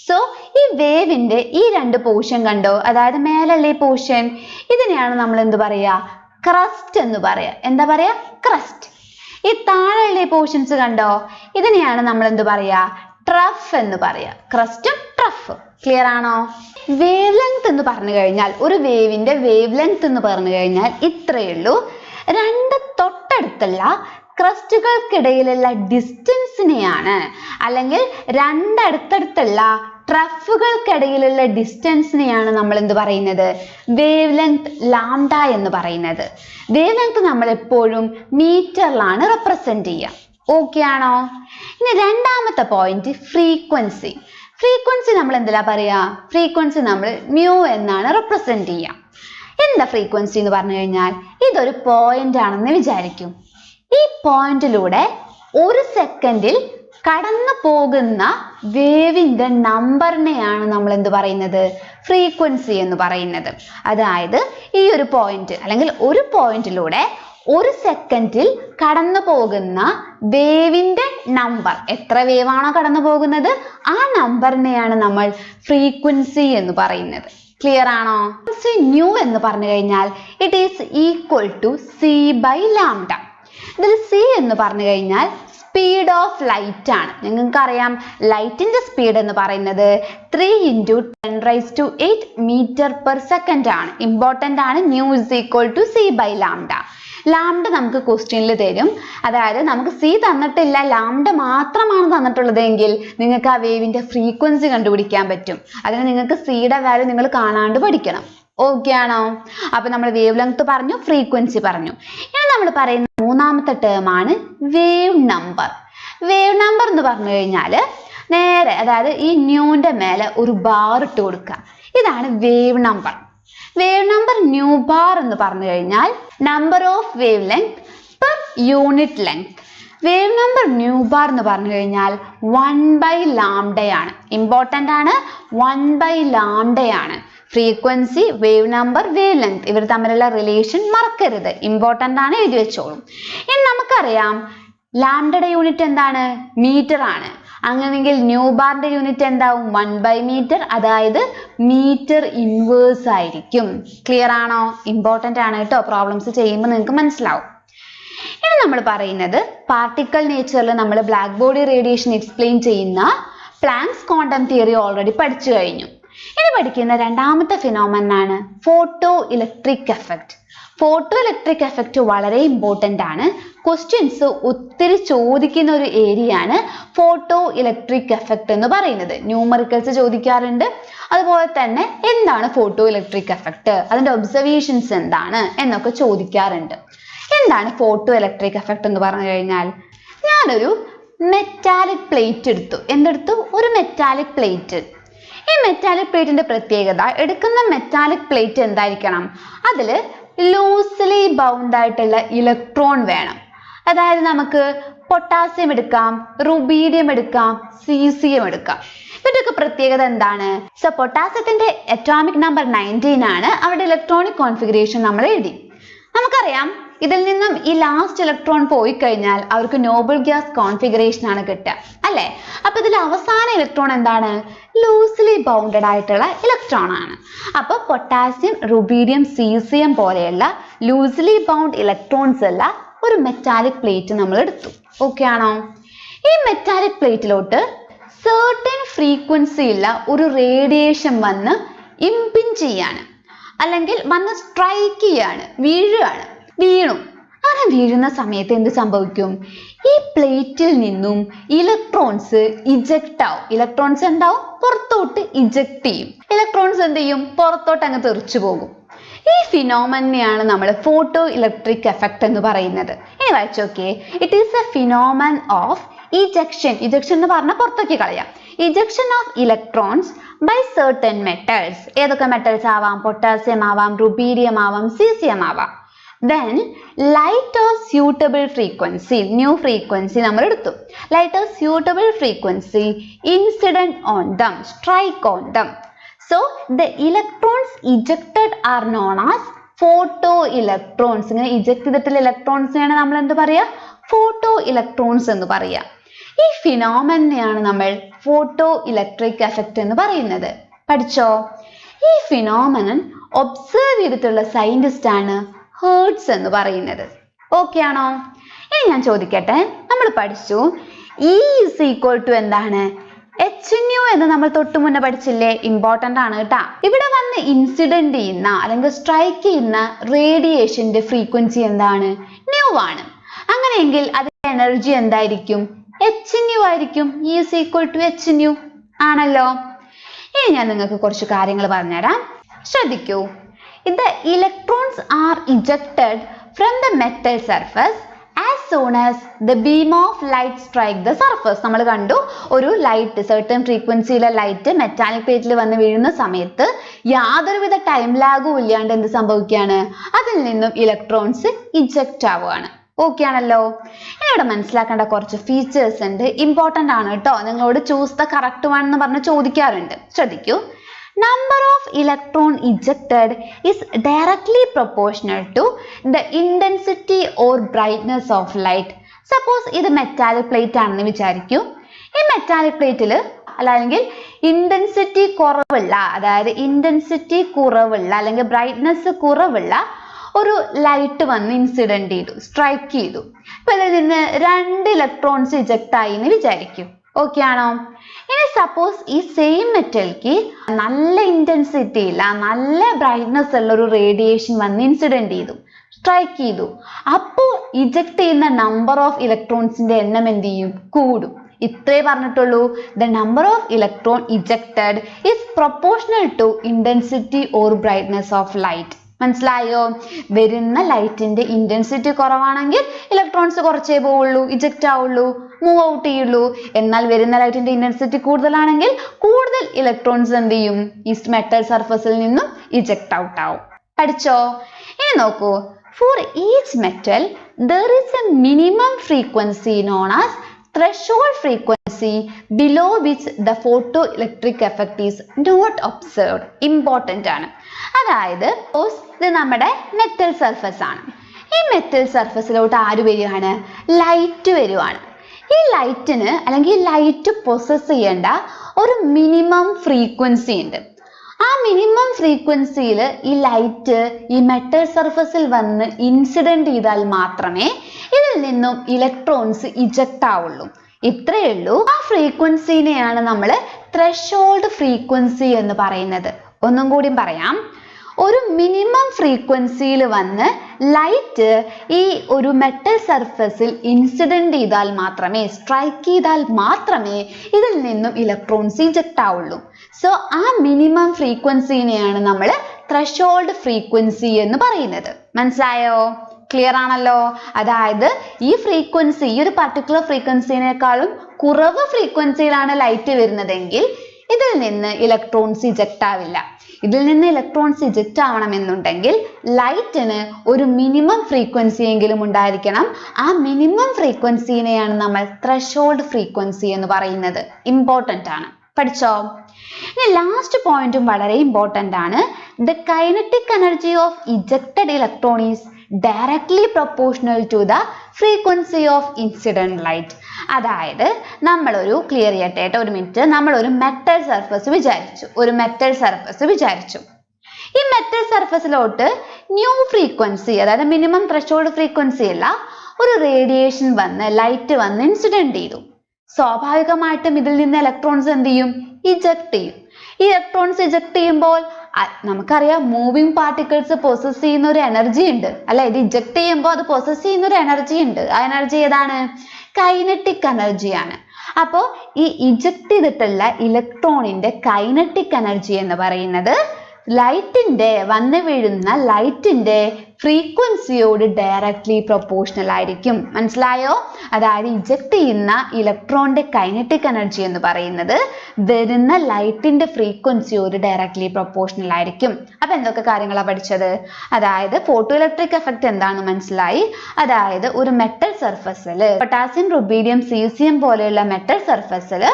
സോ ഈ വേവിന്റെ ഈ രണ്ട് പോർഷൻ കണ്ടോ? അതായത് മേലുള്ള ഈ പോർഷൻ, ഇതിനെയാണ് നമ്മൾ എന്ത് പറയാ? ക്രസ്റ്റ് എന്ന് പറയാ. എന്താ പറയാ? ക്രസ്റ്റ്. ഈ താഴെയുള്ള ഈ പോർഷൻസ് കണ്ടോ? ഇതിനെയാണ് നമ്മൾ എന്ത് പറയാ? ട്രഫ് എന്ന് പറയാ. ക്രസ്റ്റും ട്രഫ്. ക്ലിയർ ആണോ? വേവ് ലെങ്ത് എന്ന് പറഞ്ഞു കഴിഞ്ഞാൽ, ഒരു വേവിന്റെ വേവ് ലെങ്ത് എന്ന് പറഞ്ഞു കഴിഞ്ഞാൽ ഇത്രയേ ഉള്ളൂ. രണ്ട് തൊട്ടടുത്തുള്ള ക്രസ്റ്റുകൾക്കിടയിലുള്ള ഡിസ്റ്റൻസിനെയാണ്, അല്ലെങ്കിൽ രണ്ടടുത്തടുത്തുള്ള ട്രഫുകൾക്കിടയിലുള്ള ഡിസ്റ്റൻസിനെയാണ് നമ്മൾ എന്ത് പറയുന്നത്? വേവ് ലെങ്ത് ലാംഡ എന്ന് പറയുന്നത്. വേവ് ലെങ്ത് നമ്മൾ എപ്പോഴും മീറ്ററിലാണ് റെപ്രസെന്റ് ചെയ്യുക. ഓക്കെ ആണോ? ഇനി രണ്ടാമത്തെ പോയിന്റ് ഫ്രീക്വൻസി. ഫ്രീക്വൻസി നമ്മൾ എന്തിലാ പറയാ? ഫ്രീക്വൻസി നമ്മൾ മ്യൂ എന്നാണ് റെപ്രസെന്റ് ചെയ്യുക. എന്താ ഫ്രീക്വൻസി എന്ന് പറഞ്ഞു കഴിഞ്ഞാൽ ഇതൊരു പോയിന്റ് ആണെന്ന് വിചാരിക്കും. ഈ പോയിന്റിലൂടെ ഒരു സെക്കൻഡിൽ കടന്നു പോകുന്ന വേവിന്റെ നമ്പറിനെയാണ് നമ്മൾ എന്ത് പറയുന്നത്? ഫ്രീക്വൻസി എന്ന് പറയുന്നത്. അതായത് ഈ ഒരു പോയിന്റ് അല്ലെങ്കിൽ ഒരു പോയിന്റിലൂടെ ഒരു സെക്കൻഡിൽ കടന്നു പോകുന്ന വേവിന്റെ നമ്പർ, എത്ര വേവാണോ കടന്നു പോകുന്നത് ആ നമ്പറിനെയാണ് നമ്മൾ ഫ്രീക്വൻസി എന്ന് പറയുന്നത്. ക്ലിയർ ആണോ? ന്യൂ എന്ന് പറഞ്ഞു കഴിഞ്ഞാൽ it is equal to C by lambda. ഇതിൽ സി എന്ന് പറഞ്ഞു കഴിഞ്ഞാൽ സ്പീഡ് ഓഫ് ലൈറ്റ് ആണ്. നിങ്ങൾക്കറിയാം ലൈറ്റിന്റെ സ്പീഡ് എന്ന് പറയുന്നത് 3 × 10⁸ മീറ്റർ പെർ സെക്കൻഡ് ആണ്. ഇമ്പോർട്ടൻ്റ് ആണ്. Nu is equal to C by lambda. Lambda നമുക്ക് ക്വസ്റ്റ്യനിൽ തരും. അതായത് നമുക്ക് സി തന്നിട്ടില്ല, ലാംഡ മാത്രമാണ് തന്നിട്ടുള്ളതെങ്കിൽ നിങ്ങൾക്ക് ആ വേവിന്റെ ഫ്രീക്വൻസി കണ്ടുപിടിക്കാൻ പറ്റും. അതിന് നിങ്ങൾക്ക് സിയുടെ വാല്യൂ നിങ്ങൾ കാണാണ്ട് പഠിക്കണം. ഓക്കെ ആണോ? അപ്പൊ നമ്മൾ വേവ് ലെങ്ത് പറഞ്ഞു, ഫ്രീക്വൻസി പറഞ്ഞു. ഇനി നമ്മൾ പറയുന്ന മൂന്നാമത്തെ ടേം ആണ് വേവ് നമ്പർ. വേവ് നമ്പർ എന്ന് പറഞ്ഞു കഴിഞ്ഞാൽ നേരെ, അതായത് ഈ ന്യൂന്റെ മേലെ ഒരു ബാർ ഇട്ട് കൊടുക്കുക. ഇതാണ് wave number. Wave number nu bar എന്ന് പറഞ്ഞു കഴിഞ്ഞാൽ number of wavelength per unit length. Wave number nu bar എന്ന് പറഞ്ഞു കഴിഞ്ഞാൽ 1/λ. ഇമ്പോർട്ടൻ്റ് ആണ്, 1/λ. Frequency, wave number, wavelength ഇവർ തമ്മിലുള്ള റിലേഷൻ മറക്കരുത്. ഇമ്പോർട്ടൻ്റ് ആണ്, എഴുതി വെച്ചോളും. ഇനി നമുക്കറിയാം ലാംഡയുടെ യൂണിറ്റ് എന്താണ്? മീറ്റർ ആണ്. അങ്ങനെയെങ്കിൽ ന്യൂ ബാറിന്റെ യൂണിറ്റ് എന്താവും? 1/m, അതായത് മീറ്റർ ഇൻവേഴ്സ് ആയിരിക്കും. ക്ലിയർ ആണോ? ഇമ്പോർട്ടൻ്റ് ആണ് കേട്ടോ, പ്രോബ്ലംസ് ചെയ്യുമ്പോൾ നിങ്ങൾക്ക് മനസ്സിലാവും. ഇനി നമ്മൾ പറയുന്നത് പാർട്ടിക്കിൾ നേച്ചറിൽ നമ്മൾ ബ്ലാക്ക് ബോഡി റേഡിയേഷൻ എക്സ്പ്ലെയിൻ ചെയ്യുന്ന പ്ലാങ്ക്സ് ക്വാണ്ടം തിയറി ഓൾറെഡി പഠിച്ചു കഴിഞ്ഞു. ഇനി പഠിക്കുന്ന രണ്ടാമത്തെ ഫിനോമിനൻ ആണ് photo electric effect. Photo electric effect വളരെ ഇമ്പോർട്ടൻ്റ് ആണ്. ക്വസ്റ്റ്യൻസ് ഒത്തിരി ചോദിക്കുന്ന ഒരു ഏരിയ ആണ് ഫോട്ടോ ഇലക്ട്രിക് എഫക്റ്റ് എന്ന് പറയുന്നത്. ന്യൂമറിക്കൽസ് ചോദിക്കാറുണ്ട്. അതുപോലെ തന്നെ എന്താണ് ഫോട്ടോ ഇലക്ട്രിക് എഫക്റ്റ്, അതിന്റെ ഒബ്സർവേഷൻസ് എന്താണ് എന്നൊക്കെ ചോദിക്കാറുണ്ട്. എന്താണ് ഫോട്ടോ ഇലക്ട്രിക് എഫക്റ്റ് എന്ന് പറഞ്ഞു കഴിഞ്ഞാൽ, ഞാനൊരു മെറ്റാലിക് പ്ലേറ്റ് എടുത്തു. എന്തെടുത്തു? ഒരു മെറ്റാലിക് പ്ലേറ്റ്. ഈ മെറ്റാലിക് പ്ലേറ്റിന്റെ പ്രത്യേകത, എടുക്കുന്ന മെറ്റാലിക് പ്ലേറ്റ് എന്തായിരിക്കണം? അതിൽ ലൂസ്ലി ബൗണ്ട് ആയിട്ടുള്ള ഇലക്ട്രോൺ വേണം. അതായത് നമുക്ക് പൊട്ടാസ്യം എടുക്കാം, റുബീഡിയം എടുക്കാം, സീസിയം എടുക്കാം. ഇവരുടെയൊക്കെ പ്രത്യേകത എന്താണ്? സോ പൊട്ടാസ്യത്തിന്റെ അറ്റോമിക് നമ്പർ 19 ആണ്. അവിടെ ഇലക്ട്രോണിക് കോൺഫിഗറേഷൻ നമ്മൾ എഴുതി. നമുക്കറിയാം ഇതിൽ നിന്നും ഈ ലാസ്റ്റ് ഇലക്ട്രോൺ പോയി കഴിഞ്ഞാൽ അവർക്ക് നോബിൾ ഗ്യാസ് കോൺഫിഗറേഷൻ ആണ് കിട്ടുക, അല്ലെ? അപ്പൊ ഇതിൽ അവസാന ഇലക്ട്രോൺ എന്താണ്? ലൂസ്ലി ബൗണ്ടഡ് ആയിട്ടുള്ള ഇലക്ട്രോൺ ആണ്. അപ്പൊ പൊട്ടാസ്യം, റുബീഡിയം, സീസിയം പോലെയുള്ള ലൂസ്ലി ബൗണ്ട് ഇലക്ട്രോൺസ് ഉള്ള ഒരു മെറ്റാലിക് പ്ലേറ്റ് നമ്മൾ എടുത്തു. ഓക്കെ ആണോ? ഈ മെറ്റാലിക് പ്ലേറ്റിലോട്ട് certain ഫ്രീക്വൻസി ഉള്ള ഒരു റേഡിയേഷൻ വന്ന് ഇംപിഞ്ച് ചെയ്യാണ്, അല്ലെങ്കിൽ വന്ന് സ്ട്രൈക്ക് ചെയ്യാണ്, വീണു. അങ്ങനെ വീഴുന്ന സമയത്ത് എന്ത് സംഭവിക്കും? ഈ പ്ലേറ്റിൽ നിന്നും ഇലക്ട്രോൺസ് ഇജക്ട് ആവും. ഇലക്ട്രോൺസ് എന്താവും? പുറത്തോട്ട് ഇജക്ട് ചെയ്യും. ഇലക്ട്രോൺസ് എന്ത് ചെയ്യും? പുറത്തോട്ട് അങ്ങ് തെറിച്ചു പോകും. ഈ ഫിനോമിനെയാണ് നമ്മൾ ഫോട്ടോ ഇലക്ട്രിക് എഫക്റ്റ് എന്ന് പറയുന്നത്. ഇനി വായിച്ചു നോക്കിയേ. It is a phenomenon of ejection. Ejection എന്ന് പറഞ്ഞാൽ പുറത്തേക്ക് കളയാം. Ejection of electrons by certain metals. ഏതൊക്കെ മെറ്റൽസ് ആവാം? പൊട്ടാസ്യം ആവാം, റുബീഡിയം ആവാം, സീസിയം ആവാം. Then light of suitable frequency, new frequency നമ്മൾ എടുത്തു. Light of suitable frequency incident on them, strike on them. So the electrons ejected are known as photo electrons. ഇങ്ങനെ eject ചെയ്തിട്ടുള്ള ഇലക്ട്രോൺസിനെയാണ് നമ്മൾ എന്ത് പറയാ? ഫോട്ടോ ഇലക്ട്രോൺസ് എന്ന് പറയാ. ഈ ഫിനോമിനെയാണ് നമ്മൾ ഫോട്ടോ ഇലക്ട്രിക് എഫക്റ്റ് എന്ന് പറയുന്നത്. പഠിച്ചോ? ഈ ഫിനോമിനൻ ഒബ്സർവ് ചെയ്തിട്ടുള്ള സയന്റിസ്റ്റ് ആണ് ഹേർട്സ് എന്ന് പറയുന്നത്. ഓക്കെ ആണോ? ഇനി ഞാൻ ചോദിക്കട്ടെ, നമ്മൾ പഠിച്ചു E is equal to എന്താണ്? HNU എന്ന് നമ്മൾ തൊട്ട് മുന്നേ പഠിച്ചില്ലേ? ഇമ്പോർട്ടൻ്റ് ആണ് കേട്ടാ. ഇവിടെ വന്ന് ഇൻസിഡന്റ് ചെയ്യുന്ന അല്ലെങ്കിൽ സ്ട്രൈക്ക് ചെയ്യുന്ന റേഡിയേഷന്റെ ഫ്രീക്വൻസി എന്താണ്? ന്യൂ ആണ്. അങ്ങനെയെങ്കിൽ അതിന്റെ എനർജി എന്തായിരിക്കും? HNU ആയിരിക്കും. E is equal to HNU ആണല്ലോ. ഇനി ഞാൻ നിങ്ങൾക്ക് കുറച്ച് കാര്യങ്ങൾ പറഞ്ഞുതരാം, ശ്രദ്ധിക്കൂ. The electrons are ejected from the metal surface as soon as the beam of light strike the surface. നമ്മൾ കണ്ടു, ഒരു ലൈറ്റ്, certain ഫ്രീക്വൻസിയിലെ ലൈറ്റ് മെറ്റാലിക് പ്ലേറ്റിൽ വന്ന് വീഴുന്ന സമയത്ത് യാതൊരുവിധ ടൈം ലാഗും ഇല്ലാണ്ട് എന്ത് സംഭവിക്കുകയാണ്? അതിൽ നിന്നും ഇലക്ട്രോൺസ് ഇജക്റ്റ് ആവുകയാണ്. ഓക്കെ ആണല്ലോ. ഇനി ഇവിടെ മനസ്സിലാക്കേണ്ട കുറച്ച് ഫീച്ചേഴ്സ് ഉണ്ട്, ഇമ്പോർട്ടൻ്റ് ആണ് കേട്ടോ. നിങ്ങളോട് ചൂസ് ദ കറക്റ്റ് വൺ എന്ന് പറഞ്ഞ് ചോദിക്കാറുണ്ട്. ശ്രദ്ധിക്കൂ. Number of electron ejected is directly proportional to the intensity or brightness of light. Suppose ഇത് മെറ്റാലിക് പ്ലേറ്റ് ആണെന്ന് വിചാരിക്കൂ. ഈ മെറ്റാലിക് പ്ലേറ്റിൽ അല്ലെങ്കിൽ ഇന്റൻസിറ്റി കുറവുള്ള, അതായത് ഇന്റൻസിറ്റി കുറവുള്ള അല്ലെങ്കിൽ ബ്രൈറ്റ്നസ് കുറവുള്ള ഒരു ലൈറ്റ് വന്ന് ഇൻസിഡന്റ് ചെയ്തു, സ്ട്രൈക്ക് ചെയ്തു. ഇപ്പൊ ഇതിൽ നിന്ന് 2 ഇലക്ട്രോൺസ് ഇജക്ട് ആയി എന്ന് വിചാരിക്കൂ. ഓക്കെ ആണോ? ഇനി സപ്പോസ് ഈ സെയിം മെറ്റൽക്ക് നല്ല ഇന്റൻസിറ്റി ഇല്ല, നല്ല ബ്രൈറ്റ്നസ് ഉള്ള ഒരു റേഡിയേഷൻ വന്ന് ഇൻസിഡന്റ് ചെയ്തു, സ്ട്രൈക്ക് ചെയ്തു. അപ്പോൾ ഇജക്ട് ചെയ്യുന്ന നമ്പർ ഓഫ് ഇലക്ട്രോൺസിന്റെ എണ്ണം എന്ത് ചെയ്യും? കൂടും. ഇത്രേ പറഞ്ഞിട്ടുള്ളൂ. The number of electron ejected is proportional to intensity or brightness of light. മനസ്സിലായോ? വരുന്ന ലൈറ്റിന്റെ ഇന്റൻസിറ്റി കുറവാണെങ്കിൽ ഇലക്ട്രോൺസ് കുറച്ചേ പോവുള്ളൂ, ഇജക്റ്റ് ആവുള്ളൂ, മൂവ് ഔട്ട് ചെയ്യുള്ളൂ. എന്നാൽ വരുന്ന ലൈറ്റിന്റെ ഇന്റൻസിറ്റി കൂടുതലാണെങ്കിൽ കൂടുതൽ ഇലക്ട്രോൺസ് എന്ത് ചെയ്യും? ഈ മെറ്റൽ സർഫസിൽ നിന്നും ഇജക്റ്റ് ഔട്ട് ആവും. പഠിച്ചോ? ഇനി നോക്കൂ. For each metal there is a minimum frequency known as threshold frequency below which the photoelectric effect is not observed. Important ആണ്. അതായത് ഇത് നമ്മുടെ മെറ്റൽ സർഫസ് ആണ്. ഈ മെറ്റൽ സർഫസിലോട്ട് ആര് വരികയാണ്? ലൈറ്റ് വരുവാണ്. ഈ ലൈറ്റിന് അല്ലെങ്കിൽ ലൈറ്റ് പൊസസ് ചെയ്യേണ്ട ഒരു മിനിമം ഫ്രീക്വൻസി ഉണ്ട്. ആ മിനിമം ഫ്രീക്വൻസിയിൽ ഈ ലൈറ്റ് ഈ മെറ്റൽ സർഫസിൽ വന്ന് ഇൻസിഡന്റ് ചെയ്താൽ മാത്രമേ ഇതിൽ നിന്നും ഇലക്ട്രോൺസ് ഇജക്റ്റ് ആവുള്ളൂ. ഇത്രയേ ഉള്ളൂ. ആ ഫ്രീക്വൻസിനെയാണ് നമ്മൾ ത്രെഷോൾഡ് ഫ്രീക്വൻസി എന്ന് പറയുന്നത്. ഒന്നും കൂടി പറയാം. ഒരു മിനിമം ഫ്രീക്വൻസിയിൽ വന്ന് ലൈറ്റ് ഈ ഒരു മെറ്റൽ സർഫസിൽ ഇൻസിഡന്റ് ചെയ്താൽ മാത്രമേ, സ്ട്രൈക്ക് ചെയ്താൽ മാത്രമേ ഇതിൽ നിന്നും ഇലക്ട്രോൺസ് ഇജക്റ്റ് ആവുള്ളൂ. സോ ആ മിനിമം ഫ്രീക്വൻസിനെയാണ് നമ്മൾ ത്രെഷോൾഡ് ഫ്രീക്വൻസി എന്ന് പറയുന്നത്. മനസ്സിലായോ? ക്ലിയർ ആണല്ലോ? അതായത് ഈ ഫ്രീക്വൻസി, ഈ ഒരു പർട്ടിക്കുലർ ഫ്രീക്വൻസിനേക്കാളും കുറവ് ഫ്രീക്വൻസിയിലാണ് ലൈറ്റ് വരുന്നതെങ്കിൽ ഇതിൽ നിന്ന് ഇലക്ട്രോൺസ് ഇജക്റ്റ് ആവില്ല. ഇതിൽ നിന്ന് ഇലക്ട്രോൺസ് ഇജക്റ്റ് ആവണമെന്നുണ്ടെങ്കിൽ ലൈറ്റിന് ഒരു മിനിമം ഫ്രീക്വൻസി എങ്കിലും ഉണ്ടായിരിക്കണം. ആ മിനിമം ഫ്രീക്വൻസിനെയാണ് നമ്മൾ ത്രെഷോൾഡ് ഫ്രീക്വൻസി എന്ന് പറയുന്നത്. ഇമ്പോർട്ടൻ്റ് ആണ്. പഠിച്ചോ? ഇനി ലാസ്റ്റ് പോയിന്റും വളരെ ഇമ്പോർട്ടൻ്റ് ആണ്. The kinetic energy of ejected electron is directly proportional to the frequency of incident light. അതായത് നമ്മളൊരു ക്ലിയർ ചെയ്യട്ടെ ഒരു മിനിറ്റ്. നമ്മളൊരു മെറ്റൽ സർഫസ് വിചാരിച്ചു. ഈ മെറ്റൽ സർഫസിലോട്ട് ന്യൂ ഫ്രീക്വൻസി, അതായത് മിനിമം ത്രെഷോൾഡ് ഫ്രീക്വൻസി അല്ല, ഒരു റേഡിയേഷൻ വന്ന് ലൈറ്റ് വന്ന് ഇൻസിഡന്റ് ചെയ്തു. സ്വാഭാവികമായിട്ടും ഇതിൽ നിന്ന് ഇലക്ട്രോൺസ് എന്ത് ചെയ്യും? ഇജക്ട് ചെയ്യും. ഈ ഇലക്ട്രോൺസ് ഇജക്ട് ചെയ്യുമ്പോൾ നമുക്കറിയാം മൂവിങ് പാർട്ടിക്കിൾസ് പൊസസ് ചെയ്യുന്ന ഒരു എനർജി ഉണ്ട് അല്ലെ? ഇത് ഇജക്ട് ചെയ്യുമ്പോൾ അത് പൊസസ് ചെയ്യുന്ന ഒരു എനർജി ഉണ്ട്. ആ എനർജി ഏതാണ്? കൈനറ്റിക് എനർജിയാണ്. അപ്പോൾ ഈ ഇജക്ട് ചെയ്തിട്ടുള്ള ഇലക്ട്രോണിന്റെ കൈനറ്റിക് എനർജി എന്ന് പറയുന്നത് ലൈറ്റിന്റെ വന്ന് വീഴുന്ന ലൈറ്റിന്റെ ഫ്രീക്വൻസിയോട് ഡയറക്ട്ലി പ്രൊപ്പോർഷണൽ ആയിരിക്കും. മനസ്സിലായോ? അതായത് ഇജക്ട് ചെയ്യുന്ന ഇലക്ട്രോണിന്റെ കൈനറ്റിക് എനർജി എന്ന് പറയുന്നത് വരുന്ന ലൈറ്റിന്റെ ഫ്രീക്വൻസിയോട് ഡയറക്ട്ലി പ്രൊപ്പോർഷണൽ ആയിരിക്കും. അപ്പൊ എന്തൊക്കെ കാര്യങ്ങളാണ് പഠിച്ചത്? അതായത് ഫോട്ടോ ഇലക്ട്രിക് എഫക്റ്റ് എന്താണെന്ന് മനസ്സിലായി. അതായത് ഒരു മെറ്റൽ സർഫസിൽ പൊട്ടാസ്യം, റുബീഡിയം, സീസിയം പോലെയുള്ള മെറ്റൽ സർഫസിൽ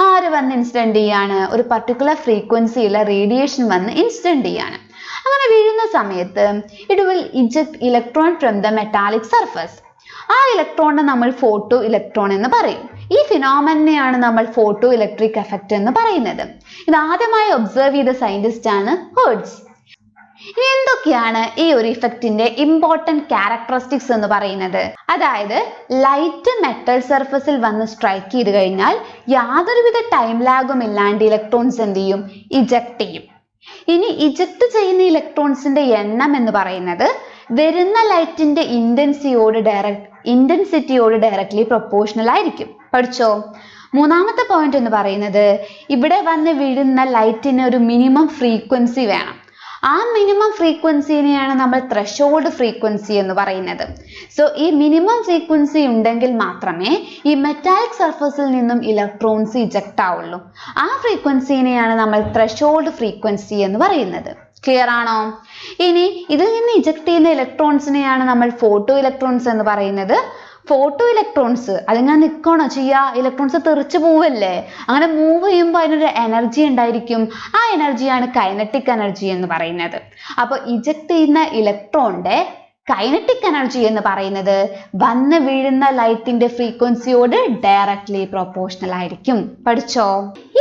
ആര് വന്ന് ഇൻസിഡന്റ് ചെയ്യാണ്? ഒരു പർട്ടിക്കുലർ ഫ്രീക്വൻസിയിലെ റേഡിയേഷൻ വന്ന് ഇൻസിഡന്റ് ചെയ്യാണ്. അങ്ങനെ വീഴുന്ന സമയത്ത് it will eject electron from the metallic surface. ആ ഇലക്ട്രോണിനെ നമ്മൾ ഫോട്ടോ ഇലക്ട്രോൺ എന്ന് പറയും. ഈ ഫിനോമിനയാണ് നമ്മൾ ഫോട്ടോ ഇലക്ട്രിക് എഫക്റ്റ് എന്ന് പറയുന്നത്. ഇത് ആദ്യമായി ഒബ്സർവ് ചെയ്ത സയന്റിസ്റ്റ് ആണ് ഹെർട്സ്. ഇനി എന്തൊക്കെയാണ് ഈ ഒരു ഇഫക്റ്റിന്റെ ഇമ്പോർട്ടന്റ് ക്യാരക്ടറിസ്റ്റിക്സ് എന്ന് പറയുന്നത്? അതായത് ലൈറ്റ് മെറ്റൽ സർഫസിൽ വന്ന് സ്ട്രൈക്ക് ചെയ്ത് കഴിഞ്ഞാൽ യാതൊരുവിധ ടൈം ലാഗും ഇല്ലാണ്ട് ഇലക്ട്രോൺസ് എന്ത് ചെയ്യും? ഇജക്ട് ചെയ്യും. ഇനി ഇജക്ട് ചെയ്യുന്ന ഇലക്ട്രോൺസിന്റെ എണ്ണം എന്ന് പറയുന്നത് വരുന്ന ലൈറ്റിന്റെ ഇന്റൻസിറ്റിയോട് ഡയറക്ട്ലി പ്രൊപ്പോർഷണൽ ആയിരിക്കും. പഠിച്ചോ? മൂന്നാമത്തെ പോയിന്റ് എന്ന് പറയുന്നത് ഇവിടെ വന്ന് വീഴുന്ന ലൈറ്റിന് ഒരു മിനിമം ഫ്രീക്വൻസി വേണം. ആ മിനിമം ഫ്രീക്വൻസിനെയാണ് നമ്മൾ ത്രെഷോൾഡ് ഫ്രീക്വൻസി എന്ന് പറയുന്നത്. സോ ഈ മിനിമം ഫ്രീക്വൻസി ഉണ്ടെങ്കിൽ മാത്രമേ ഈ മെറ്റാലിക് സർഫസിൽ നിന്നും ഇലക്ട്രോൺസ് ഇജക്റ്റ് ആവുള്ളൂ. ആ ഫ്രീക്വൻസിനെയാണ് നമ്മൾ ത്രെഷോൾഡ് ഫ്രീക്വൻസി എന്ന് പറയുന്നത്. ക്ലിയർ ആണോ? ഇനി ഇതിൽ നിന്ന് ഇജക്റ്റ് ചെയ്യുന്ന ഇലക്ട്രോൺസിനെയാണ് നമ്മൾ ഫോട്ടോ ഇലക്ട്രോൺസ് എന്ന് പറയുന്നത്. ഫോട്ടോ ഇലക്ട്രോൺസ് അതിങ്ങനെ നിൽക്കണോ ചെയ്യുക? ഇലക്ട്രോൺസ് തെറിച്ചു പോവല്ലേ? അങ്ങനെ മൂവ് ചെയ്യുമ്പോൾ അതിനൊരു എനർജി ഉണ്ടായിരിക്കും. ആ എനർജിയാണ് കൈനറ്റിക് എനർജി എന്ന് പറയുന്നത്. അപ്പോൾ ഇജക്ട് ചെയ്യുന്ന ഇലക്ട്രോണിന്റെ കൈനറ്റിക് എനർജി എന്ന് പറയുന്നത് വന്ന് വീഴുന്ന ലൈറ്റിന്റെ ഫ്രീക്വൻസിയോട് ഡയറക്ട്ലി പ്രൊപ്പോർഷണൽ ആയിരിക്കും. പഠിച്ചോ?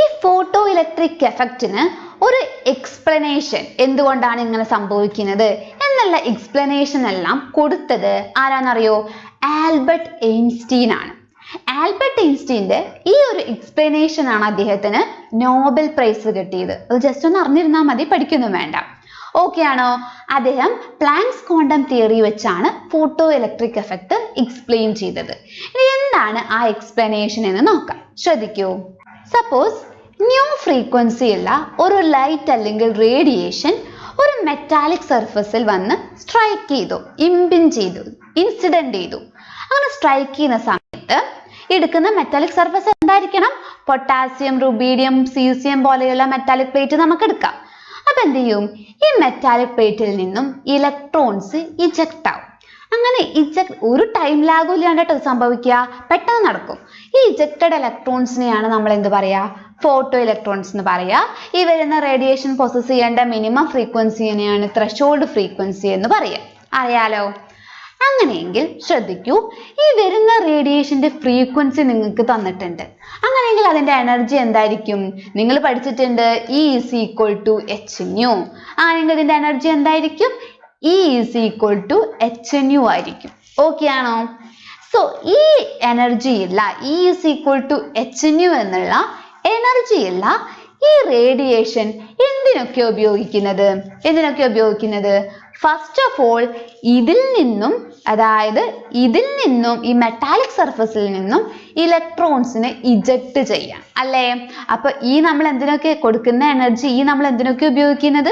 ഈ ഫോട്ടോ ഇലക്ട്രിക് എഫക്റ്റിന് ഒരു എക്സ്പ്ലനേഷൻ, എന്തുകൊണ്ടാണ് ഇങ്ങനെ സംഭവിക്കുന്നത് എന്നുള്ള എക്സ്പ്ലനേഷൻ എല്ലാം കൊടുത്തത് ആരാന്നറിയോ? ആൽബർട്ട് ഐൻസ്റ്റീൻ ആണ്. ആൽബർട്ട് ഐൻസ്റ്റീന്റെ ഈ ഒരു എക്സ്പ്ലനേഷൻ ആണ് അദ്ദേഹത്തിന് നോബൽ പ്രൈസ് കിട്ടിയത്. അത് ജസ്റ്റ് ഒന്ന് അറിഞ്ഞിരുന്നാൽ മതി, പഠിക്കൊന്നും വേണ്ട. ഓക്കെ ആണോ? അദ്ദേഹം പ്ലാങ്ക്സ് ക്വാണ്ടം തിയറി വെച്ചാണ് ഫോട്ടോ ഇലക്ട്രിക് എഫക്റ്റ് എക്സ്പ്ലെയിൻ ചെയ്തത്. ഇനി എന്താണ് ആ എക്സ്പ്ലനേഷൻ എന്ന് നോക്കാം. ശ്രദ്ധിക്കൂ. സപ്പോസ് ന്യൂ ഫ്രീക്വൻസി ഉള്ള ഒരു ലൈറ്റ് അല്ലെങ്കിൽ റേഡിയേഷൻ ഒരു മെറ്റാലിക് സർഫസിൽ വന്ന് സ്ട്രൈക്ക് ചെയ്തു, ഇംപിഞ്ച് ചെയ്തു, ഇൻസിഡന്റ് ചെയ്തു. അങ്ങനെ സ്ട്രൈക്ക് ചെയ്യുന്ന സമയത്ത് എടുക്കുന്ന മെറ്റാലിക് സർഫസ് എന്തായിരിക്കണം? പൊട്ടാസ്യം, റുബീഡിയം, സീസിയം പോലെയുള്ള മെറ്റാലിക് പ്ലേറ്റ് നമുക്ക് എടുക്കാം. അപ്പൊ എന്ത് ചെയ്യും? ഈ മെറ്റാലിക് പ്ലേറ്റിൽ നിന്നും ഇലക്ട്രോൺസ് ഇജക്ട് ആവും. അങ്ങനെ ഒരു ടൈം ലാഗും ഇല്ലാണ്ട് സംഭവിക്കുക, പെട്ടെന്ന് നടക്കും. ഈ ഇജക്റ്റഡ് ഇലക്ട്രോൺസിനെയാണ് നമ്മൾ എന്ത് പറയാ? ഫോട്ടോ ഇലക്ട്രോൺസ് എന്ന് പറയാ. ഈ വരുന്ന റേഡിയേഷൻ പ്രോസസ് ചെയ്യേണ്ട മിനിമം ഫ്രീക്വൻസിനെയാണ് ത്രെഷോൾഡ് ഫ്രീക്വൻസി എന്ന് പറയാ. അറിയാലോ? അങ്ങനെയെങ്കിൽ ശ്രദ്ധിക്കൂ, ഈ വരുന്ന റേഡിയേഷന്റെ ഫ്രീക്വൻസി നിങ്ങൾക്ക് തന്നിട്ടുണ്ട്. അങ്ങനെയെങ്കിൽ അതിന്റെ എനർജി എന്തായിരിക്കും? നിങ്ങൾ പഠിച്ചിട്ടുണ്ട് E = hν. ആണെങ്കിൽ ഇതിന്റെ എനർജി എന്തായിരിക്കും? E = hν ആയിരിക്കും. ഓക്കെ ആണോ? സോ ഈ എനർജി ഇല്ല, E = hν എന്നുള്ള എനർജി ഇല്ല ഈ റേഡിയേഷൻ എന്തിനൊക്കെ ഉപയോഗിക്കുന്നത്? ഫസ്റ്റ് ഓഫ് ഓൾ ഇതിൽ നിന്നും ഈ മെറ്റാലിക് സർഫസിൽ നിന്നും ഇലക്ട്രോൺസിനെ ഇജക്ട് ചെയ്യാം അല്ലേ? അപ്പൊ നമ്മൾ എന്തിനൊക്കെ കൊടുക്കുന്ന എനർജി നമ്മൾ എന്തിനൊക്കെ ഉപയോഗിക്കുന്നത്?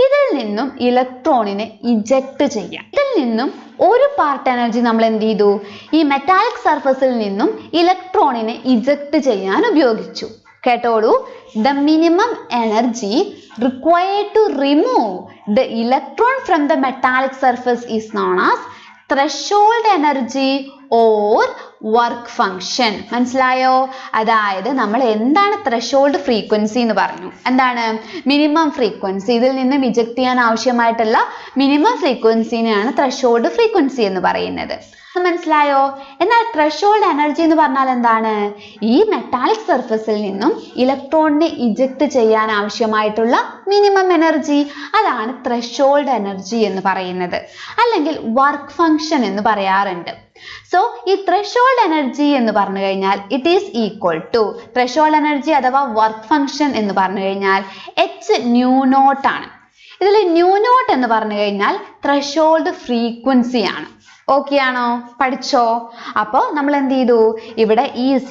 ഇതിൽ നിന്നും ഇലക്ട്രോണിനെ ഇജക്ട് ചെയ്യാം. ഇതിൽ നിന്നും ഒരു പാർട്ട് എനർജി നമ്മൾ എന്ത് ചെയ്തു? ഈ മെറ്റാലിക് സർഫസിൽ നിന്നും ഇലക്ട്രോണിനെ ഇജക്ട് ചെയ്യാൻ ഉപയോഗിച്ചു. കേട്ടോളൂ. The minimum energy required to remove the electron from the metallic surface is known as threshold energy or work function. മനസ്സിലായോ? അതായത് നമ്മൾ എന്താണ് ത്രെഷോൾഡ് ഫ്രീക്വൻസി എന്ന് പറഞ്ഞു? എന്താണ്? Minimum frequency. ഇതിൽ നിന്നും ഇജക്ട് ചെയ്യാൻ ആവശ്യമായിട്ടുള്ള മിനിമം ഫ്രീക്വൻസിനെയാണ് ത്രെഷോൾഡ് ഫ്രീക്വൻസി എന്ന് പറയുന്നത്. മനസ്സിലായോ? എന്നാൽ ത്രെഷോൾഡ് എനർജി എന്ന് പറഞ്ഞാൽ എന്താണ്? ഈ മെറ്റാലിക് സർഫസിൽ നിന്നും ഇലക്ട്രോണിനെ ഇജക്ട് ചെയ്യാൻ ആവശ്യമായിട്ടുള്ള മിനിമം എനർജി, അതാണ് ത്രെഷോൾഡ് എനർജി എന്ന് പറയുന്നത്. അല്ലെങ്കിൽ വർക്ക് ഫംഗ്ഷൻ എന്ന് പറയാറുണ്ട്. സോ ഈ ത്രെഷോൾഡ് എനർജി എന്ന് പറഞ്ഞു കഴിഞ്ഞാൽ it is equal to threshold energy അഥവാ വർക്ക് ഫംഗ്ഷൻ എന്ന് പറഞ്ഞു കഴിഞ്ഞാൽ hν0 ആണ്. ഇതിൽ ν0 എന്ന് പറഞ്ഞു കഴിഞ്ഞാൽ ത്രെഷോൾഡ് ഫ്രീക്വൻസി ആണ്. ഓക്കെ ആണോ? പഠിച്ചോ? അപ്പോൾ നമ്മൾ എന്ത് ചെയ്തു? ഇവിടെ E =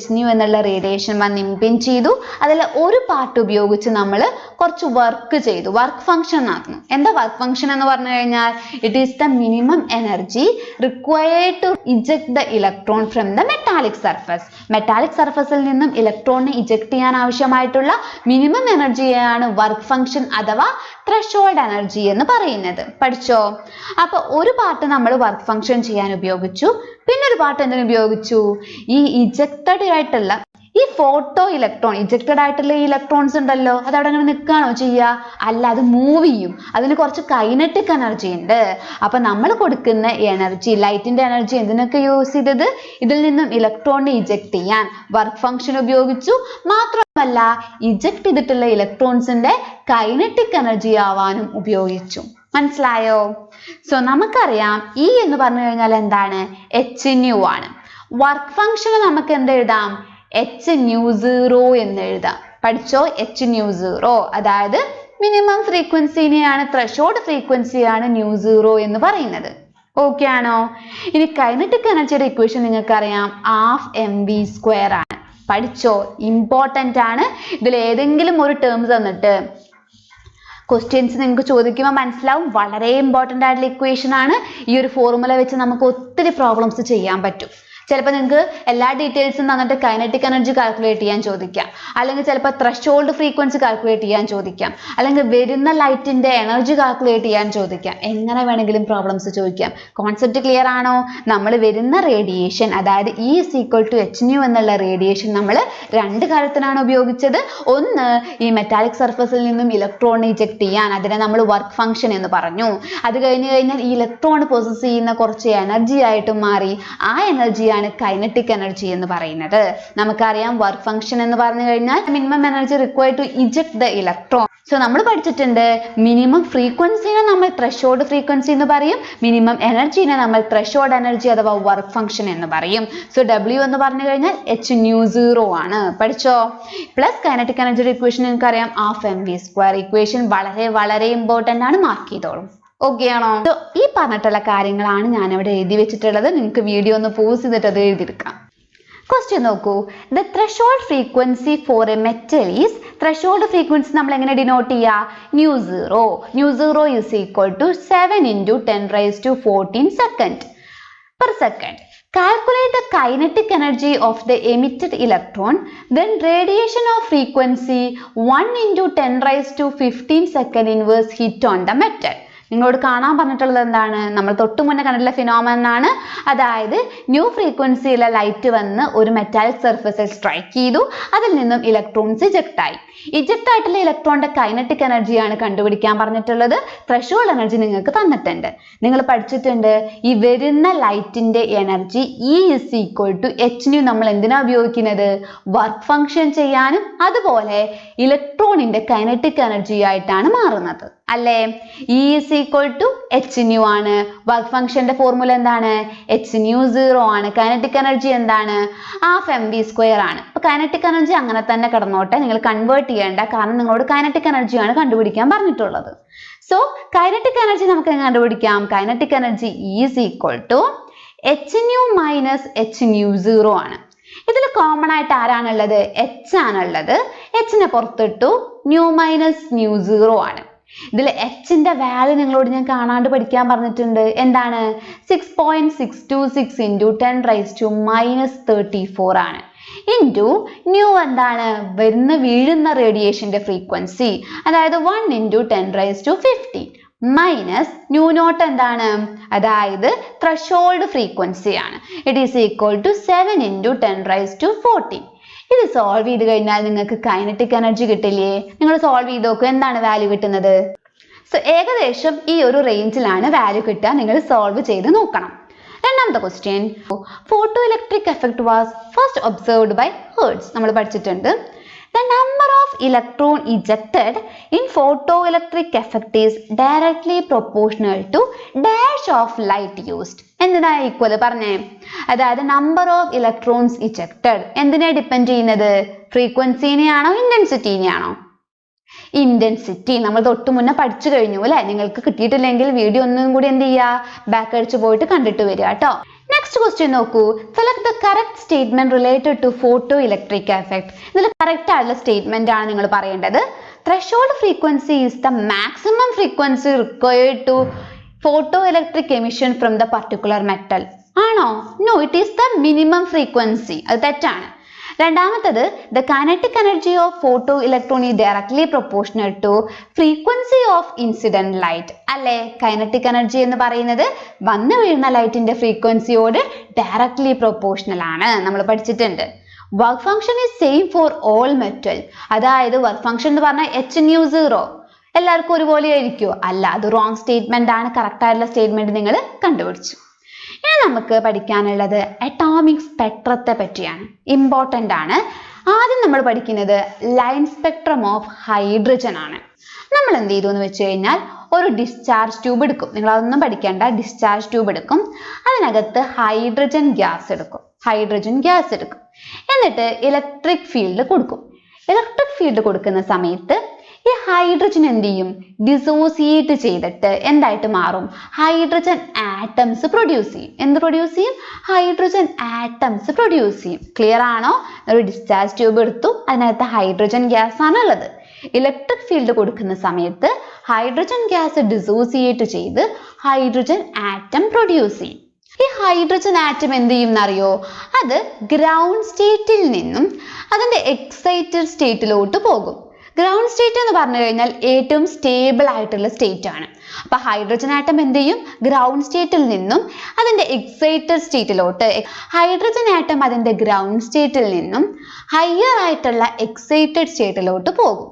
hν എന്നുള്ള റേഡിയേഷൻ വന്ന് ഇംപിഞ്ച് ചെയ്തു. അതിൽ ഒരു പാർട്ട് ഉപയോഗിച്ച് നമ്മൾ കുറച്ച് വർക്ക് ചെയ്തു, വർക്ക് ഫംഗ്ഷൻ നടന്നു. എന്താ വർക്ക് ഫംഗ്ഷൻ എന്ന് പറഞ്ഞു കഴിഞ്ഞാൽ it is the minimum energy required to eject the electron from the metallic surface. Metallic സർഫസിൽ നിന്നും ഇലക്ട്രോണിനെ ഇജക്ട് ചെയ്യാൻ ആവശ്യമായിട്ടുള്ള മിനിമം എനർജിയാണ് വർക്ക് ഫംഗ്ഷൻ അഥവാ ത്രെഷോൾഡ് എനർജി എന്ന് പറയുന്നത്. പഠിച്ചോ? അപ്പൊ ഒരു പാർട്ട് നമ്മൾ വർക്ക് ഫംഗ്ഷൻ ചെയ്യാൻ ഉപയോഗിച്ചു, പിന്നെ ഒരു പാർട്ട് എന്തിനു ഉപയോഗിച്ചു? ഈ ഇജക്റ്റഡ് ആയിട്ടുള്ള ഈ ഫോട്ടോ ഇലക്ട്രോൺ, ഇജക്റ്റഡ് ആയിട്ടുള്ള ഈ ഇലക്ട്രോൺസ് ഉണ്ടല്ലോ, അത് അവിടെ അങ്ങനെ നിൽക്കുകയാണോ ചെയ്യുക? അല്ല, അത് മൂവ് ചെയ്യും. അതിന് കുറച്ച് കൈനറ്റിക് എനർജി ഉണ്ട്. അപ്പൊ നമ്മൾ കൊടുക്കുന്ന എനർജി, ലൈറ്റിന്റെ എനർജി എന്തിനൊക്കെ യൂസ് ചെയ്തത്? ഇതിൽ നിന്നും ഇലക്ട്രോണിനെ ഇജക്ട് ചെയ്യാൻ വർക്ക് ഫംഗ്ഷൻ ഉപയോഗിച്ചു. മാത്രമല്ല ഇജക്ട് ചെയ്തിട്ടുള്ള ഇലക്ട്രോൺസിന്റെ കൈനറ്റിക് എനർജി ആവാനും ഉപയോഗിച്ചു. മനസ്സിലായോ? സോ നമുക്കറിയാം E എന്ന് പറഞ്ഞു കഴിഞ്ഞാൽ എന്താണ്? hν ആണ്. വർക്ക് ഫംഗ്ഷൻ നമുക്ക് എന്ത് എഴുതാം? hν0 എന്ന് എഴുതാം. പഠിച്ചോ? hν0 അതായത് മിനിമം ഫ്രീക്വൻസിനെയാണ്, ത്രെഷോൾഡ് ഫ്രീക്വൻസിയാണ് ν0 എന്ന് പറയുന്നത്. ഓക്കെ ആണോ? ഇനി കൈനറ്റിക് എനർജിയുടെ ഇക്വേഷൻ നിങ്ങൾക്ക് അറിയാം, ½mv² ആണ്. പഠിച്ചോ? ഇമ്പോർട്ടൻ്റ് ആണ്. ഇതിൽ ഏതെങ്കിലും ഒരു ടേംസ് തന്നിട്ട് ക്വസ്റ്റ്യൻസ് നിങ്ങൾക്ക് ചോദിക്കുമ്പോൾ മനസ്സിലാവും, വളരെ ഇമ്പോർട്ടൻ്റ് ആയിട്ടുള്ള ഇക്വേഷൻ ആണ്. ഈ ഒരു ഫോർമുല വെച്ച് നമുക്ക് ഒത്തിരി പ്രോബ്ലംസ് ചെയ്യാൻ പറ്റും. ചിലപ്പോൾ നിങ്ങൾക്ക് എല്ലാ ഡീറ്റെയിൽസും തന്നിട്ട് കൈനറ്റിക് എനർജി കാൽക്കുലേറ്റ് ചെയ്യാൻ ചോദിക്കാം, അല്ലെങ്കിൽ ചിലപ്പോൾ ത്രെഷോൾഡ് ഫ്രീക്വൻസി കാൽക്കുലേറ്റ് ചെയ്യാൻ ചോദിക്കാം, അല്ലെങ്കിൽ വരുന്ന ലൈറ്റിന്റെ എനർജി കാൽക്കുലേറ്റ് ചെയ്യാൻ ചോദിക്കാം. എങ്ങനെ വേണമെങ്കിലും പ്രോബ്ലംസ് ചോദിക്കാം. കോൺസെപ്റ്റ് ക്ലിയർ ആണോ? നമ്മൾ വരുന്ന റേഡിയേഷൻ, അതായത് E = hν എന്നുള്ള റേഡിയേഷൻ നമ്മൾ രണ്ട് കാര്യത്തിനാണ് ഉപയോഗിച്ചത്. ഒന്ന്, ഈ മെറ്റാലിക് സർഫസിൽ നിന്നും ഇലക്ട്രോണിനെ ഇജക്ട് ചെയ്യാൻ, അതിനെ നമ്മൾ വർക്ക് ഫംഗ്ഷൻ എന്ന് പറഞ്ഞു. അത് കഴിഞ്ഞാൽ ഈ ഇലക്ട്രോൺ പ്രോസസ് ചെയ്യുന്ന കുറച്ച് എനർജി ആയിട്ട് മാറി. ആ എനർജി കൈനറ്റിക് എനർജി എന്ന് പറയുന്നത്. നമുക്കറിയാം വർക്ക് ഫംഗ്ഷൻ എന്ന് പറഞ്ഞു കഴിഞ്ഞാൽ minimum energy required to eject the electron. So നമ്മൾ പഠിച്ചിട്ടുണ്ട് മിനിമം ഫ്രീക്വൻസിനെ നമ്മൾ ത്രെഷോൾഡ് ഫ്രീക്വൻസി എന്ന് പറയും, മിനിമം എനർജിനെ നമ്മൾ ത്രെഷോൾഡ് എനർജി അഥവാ വർക്ക് ഫംഗ്ഷൻ എന്ന് പറയും. സോ W എന്ന് പറഞ്ഞു കഴിഞ്ഞാൽ h0 ആണ്. പഠിച്ചോ? പ്ലസ് കൈനറ്റിക് എനർജിയുടെ ഇക്വേഷൻ നിങ്ങൾക്ക് അറിയാം, ഹാഫ് mv². ഇക്വേഷൻ വളരെ വളരെ ഇമ്പോർട്ടന്റ് ആണ്, മാർക്ക് ചെയ്തോളും. ഓക്കെ ആണോ? ഈ പറഞ്ഞിട്ടുള്ള കാര്യങ്ങളാണ് ഞാൻ ഇവിടെ എഴുതി വെച്ചിട്ടുള്ളത്. നിങ്ങൾക്ക് വീഡിയോ ഒന്ന് പോസ് ചെയ്തിട്ട് അത് എഴുതിയെടുക്കാം. ക്വസ്റ്റ്യൻ നോക്കൂ. The threshold frequency for a metal is, threshold frequency നമ്മൾ എങ്ങനെ ഡിനോട്ട് ചെയ്യുക? µ0. µ0 is equal to 7 × 10⁻14 second per second. Calculate the kinetic energy of the emitted electron, then radiation of frequency 1 × 10⁻15 second inverse hit on the metal. നിങ്ങളോട് കാണാൻ പറഞ്ഞിട്ടുള്ളത് എന്താണ്? നമ്മൾ തൊട്ടു മുന്നേ കണ്ടിട്ടുള്ള ഫിനോമിനൻ ആണ്. അതായത് ന്യൂ ഫ്രീക്വൻസിയിലെ ലൈറ്റ് വന്ന് ഒരു മെറ്റാലിക് സർഫസിൽ സ്ട്രൈക്ക് ചെയ്തു, അതിൽ നിന്നും ഇലക്ട്രോൺസ് ഇജക്ട് ആയി. ഇജക്ട് ആയിട്ടുള്ള ഇലക്ട്രോണിന്റെ കൈനറ്റിക് എനർജിയാണ് കണ്ടുപിടിക്കാൻ പറഞ്ഞിട്ടുള്ളത്. ത്രെഷോൾഡ് എനർജി നിങ്ങൾക്ക് തന്നിട്ടുണ്ട്. നിങ്ങൾ പഠിച്ചിട്ടുണ്ട് ഈ വരുന്ന ലൈറ്റിന്റെ എനർജി E = hν നമ്മൾ എന്തിനാ ഉപയോഗിക്കുന്നത്? വർക്ക് ഫംഗ്ഷൻ ചെയ്യാനും അതുപോലെ ഇലക്ട്രോണിന്റെ കൈനറ്റിക് എനർജി ആയിട്ടാണ് മാറുന്നത് അല്ലേ? E = hν ആണ്. വർക്ക് ഫംഗ്ഷന്റെ ഫോർമുല എന്താണ്? hν0 ആണ്. കൈനറ്റിക് എനർജി എന്താണ്? ഹാഫ് mv² ആണ്. അപ്പൊ കൈനറ്റിക് എനർജി അങ്ങനെ തന്നെ കിടന്നോട്ടെ, നിങ്ങൾ കൺവേർട്ട് ചെയ്യേണ്ട, കാരണം നിങ്ങളോട് കൈനറ്റിക് എനർജിയാണ് കണ്ടുപിടിക്കാൻ പറഞ്ഞിട്ടുള്ളത്. സോ കൈനറ്റിക് എനർജി നമുക്ക് എങ്ങനെ കണ്ടുപിടിക്കാം? Kinetic energy E = hν - hν0 ആണ്. ഇതിൽ കോമൺ ആയിട്ട് ആരാണുള്ളത്? h ആണുള്ളത്. h പുറത്തിട്ടു, ν - ν0 ആണ്. ഇതിൽ hന്റെ വാല്യൂ നിങ്ങളോട് ഞാൻ കാണാണ്ട് പഠിക്കാൻ പറഞ്ഞിട്ടുണ്ട്. എന്താണ്? 6.626 × 10⁻34 ആണ്. ഇൻറ്റു ന്യൂ എന്താണ്? വീഴുന്ന റേഡിയേഷന്റെ ഫ്രീക്വൻസി, അതായത് 1 × 10⁻15 മൈനസ് ന്യൂ0 എന്താണ്? അതായത് ത്രെഷോൾഡ് ഫ്രീക്വൻസി ആണ്. It is equal to 7 × 10⁻14. ഇത് സോൾവ് ചെയ്ത് കഴിഞ്ഞാൽ നിങ്ങൾക്ക് കൈനറ്റിക് എനർജി കിട്ടില്ലേ? നിങ്ങൾ സോൾവ് ചെയ്ത് നോക്കൂ, എന്താണ് വാല്യൂ കിട്ടുന്നത്? സോ ഏകദേശം ഈ ഒരു റേഞ്ചിലാണ് വാല്യൂ കിട്ടുക. നിങ്ങൾ സോൾവ് ചെയ്ത് നോക്കണം. രണ്ടാമത്തെ question, photo electric effect was first observed by Hertz. നമ്മൾ പഠിച്ചിട്ടുണ്ട്. The number of electron ejected in photoelectric effect is directly proportional to dash of light used. എന്തിനാ ഈക്വൽ പറഞ്ഞേ? അതായത് നമ്പർ ഓഫ് ഇലക്ട്രോൺസ് ഇജക്റ്റഡ് എന്തിനെ depend ചെയ്യുന്നത്? ഫ്രീക്വൻസിനെയാണോ ഇന്റൻസിറ്റിനെയാണോ? Intensity. നമ്മൾ തൊട്ട് മുന്നേ പഠിച്ചു കഴിഞ്ഞു അല്ലെ? നിങ്ങൾക്ക് കിട്ടിയിട്ടില്ലെങ്കിൽ വീഡിയോ ഒന്നും കൂടി എന്ത് ചെയ്യുക? ബാക്ക് അടിച്ച് പോയിട്ട് കണ്ടിട്ട് വരിക കേട്ടോ. നെക്സ്റ്റ് ക്വസ്റ്റ്യൻ നോക്കൂ. Select the correct statement related to photo electric effect. ഇതിൽ കറക്റ്റ് ആയിട്ടുള്ള സ്റ്റേറ്റ്മെന്റ് ആണ് നിങ്ങൾ പറയേണ്ടത്. Threshold frequency is the maximum frequency required to photo electric emission from the particular metal. ആണോ? No, it is the minimum frequency. അത് തെറ്റാണ്. രണ്ടാമത്തത്, the kinetic energy of photo electron is directly proportional to frequency of incident light. അല്ലെ? Kinetic energy എന്ന് പറയുന്നത് വന്നു വീഴുന്ന ലൈറ്റിന്റെ ഫ്രീക്വൻസിയോട് ഡയറക്ട്ലി പ്രൊപ്പോർഷണൽ ആണ്. നമ്മൾ പഠിച്ചിട്ടുണ്ട്. Work function is same for all metal. അതായത് വർക്ക് ഫംഗ്ഷൻ എന്ന് പറഞ്ഞാൽ hν0 എല്ലാവർക്കും ഒരുപോലെ ആയിരിക്കുമോ? അല്ല, അത് റോങ് സ്റ്റേറ്റ്മെന്റ് ആണ്. കറക്റ്റ് ആയിട്ടുള്ള സ്റ്റേറ്റ്മെന്റ് നിങ്ങൾ കണ്ടുപിടിച്ചു. ഇനി നമുക്ക് പഠിക്കാനുള്ളത് അറ്റോമിക് സ്പെക്ട്രത്തെ പറ്റിയാണ്. ഇമ്പോർട്ടൻ്റ് ആണ്. ആദ്യം നമ്മൾ പഠിക്കുന്നത് ലൈൻ സ്പെക്ട്രം ഓഫ് ഹൈഡ്രജൻ ആണ്. നമ്മൾ എന്ത് ചെയ്തു എന്ന് വെച്ച് കഴിഞ്ഞാൽ ഒരു ഡിസ്ചാർജ് ട്യൂബ് എടുക്കും. നിങ്ങൾ അതൊന്നും പഠിക്കേണ്ട. ഡിസ്ചാർജ് ട്യൂബ് എടുക്കും. അതിനകത്ത് ഹൈഡ്രജൻ ഗ്യാസ് എടുക്കും. എന്നിട്ട് ഇലക്ട്രിക് ഫീൽഡ് കൊടുക്കും. ഇലക്ട്രിക് ഫീൽഡ് കൊടുക്കുന്ന സമയത്ത് ഈ ഹൈഡ്രജൻ എന്ത് ചെയ്യും? ഡിസോസിയേറ്റ് ചെയ്തിട്ട് എന്തായിട്ട് മാറും? ഹൈഡ്രജൻ ആറ്റംസ് പ്രൊഡ്യൂസ് ചെയ്യും. എന്ത് പ്രൊഡ്യൂസ് ചെയ്യും? ഹൈഡ്രജൻ ആറ്റംസ് പ്രൊഡ്യൂസ് ചെയ്യും. ക്ലിയർ ആണോ? ഒരു ഡിസ്ചാർജ് ട്യൂബ് എടുത്തു. അതിനകത്ത് ഹൈഡ്രജൻ ഗ്യാസ് ആണ് ഉള്ളത്. ഇലക്ട്രിക് ഫീൽഡ് കൊടുക്കുന്ന സമയത്ത് ഹൈഡ്രജൻ ഗ്യാസ് ഡിസോസിയേറ്റ് ചെയ്ത് ഹൈഡ്രജൻ ആറ്റം പ്രൊഡ്യൂസ് ചെയ്യും. ഈ ഹൈഡ്രജൻ ആറ്റം എന്ത് ചെയ്യും എന്നറിയോ? അത് ഗ്രൗണ്ട് സ്റ്റേറ്റിൽ നിന്നും അതിന്റെ എക്സൈറ്റഡ് സ്റ്റേറ്റിലോട്ട് പോകും. ഗ്രൗണ്ട് സ്റ്റേറ്റ് എന്ന് പറഞ്ഞു കഴിഞ്ഞാൽ ഏറ്റവും സ്റ്റേബിൾ ആയിട്ടുള്ള സ്റ്റേറ്റ് ആണ്. അപ്പൊ ഹൈഡ്രജൻ ആറ്റം എന്ത് ചെയ്യും? ഗ്രൗണ്ട് സ്റ്റേറ്റിൽ നിന്നും അതിന്റെ എക്സൈറ്റഡ് സ്റ്റേറ്റിലോട്ട്, ഹൈഡ്രജൻ ആറ്റം അതിന്റെ ഗ്രൗണ്ട് സ്റ്റേറ്റിൽ നിന്നും ഹയർ ആയിട്ടുള്ള എക്സൈറ്റഡ് സ്റ്റേറ്റിലോട്ട് പോകും.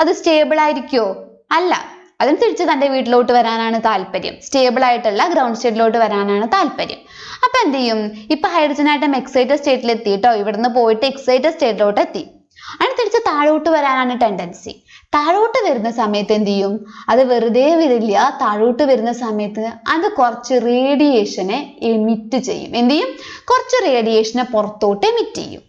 അത് സ്റ്റേബിൾ ആയിരിക്കുമോ? അല്ല, അതിന് തിരിച്ച് തന്റെ വീട്ടിലോട്ട് വരാനാണ് താല്പര്യം. സ്റ്റേബിൾ ആയിട്ടുള്ള ഗ്രൗണ്ട് സ്റ്റേറ്റിലോട്ട് വരാനാണ് താല്പര്യം. അപ്പൊ എന്ത് ചെയ്യും? ഇപ്പൊ ഹൈഡ്രജൻ ആറ്റം എക്സൈറ്റഡ് സ്റ്റേറ്റിൽ എത്തി കേട്ടോ. ഇവിടുന്ന് പോയിട്ട് എക്സൈറ്റഡ് സ്റ്റേറ്റിലോട്ട് എത്തി. അതിന് തിരിച്ച് താഴോട്ട് വരാനാണ് ടെൻഡൻസി. താഴോട്ട് വരുന്ന സമയത്ത് എന്ത് ചെയ്യും? അത് വെറുതെ വരില്ല. താഴോട്ട് വരുന്ന സമയത്ത് അത് കുറച്ച് റേഡിയേഷനെ എമിറ്റ് ചെയ്യും. എന്ത് ചെയ്യും? കുറച്ച് റേഡിയേഷനെ പുറത്തോട്ട് എമിറ്റ് ചെയ്യും.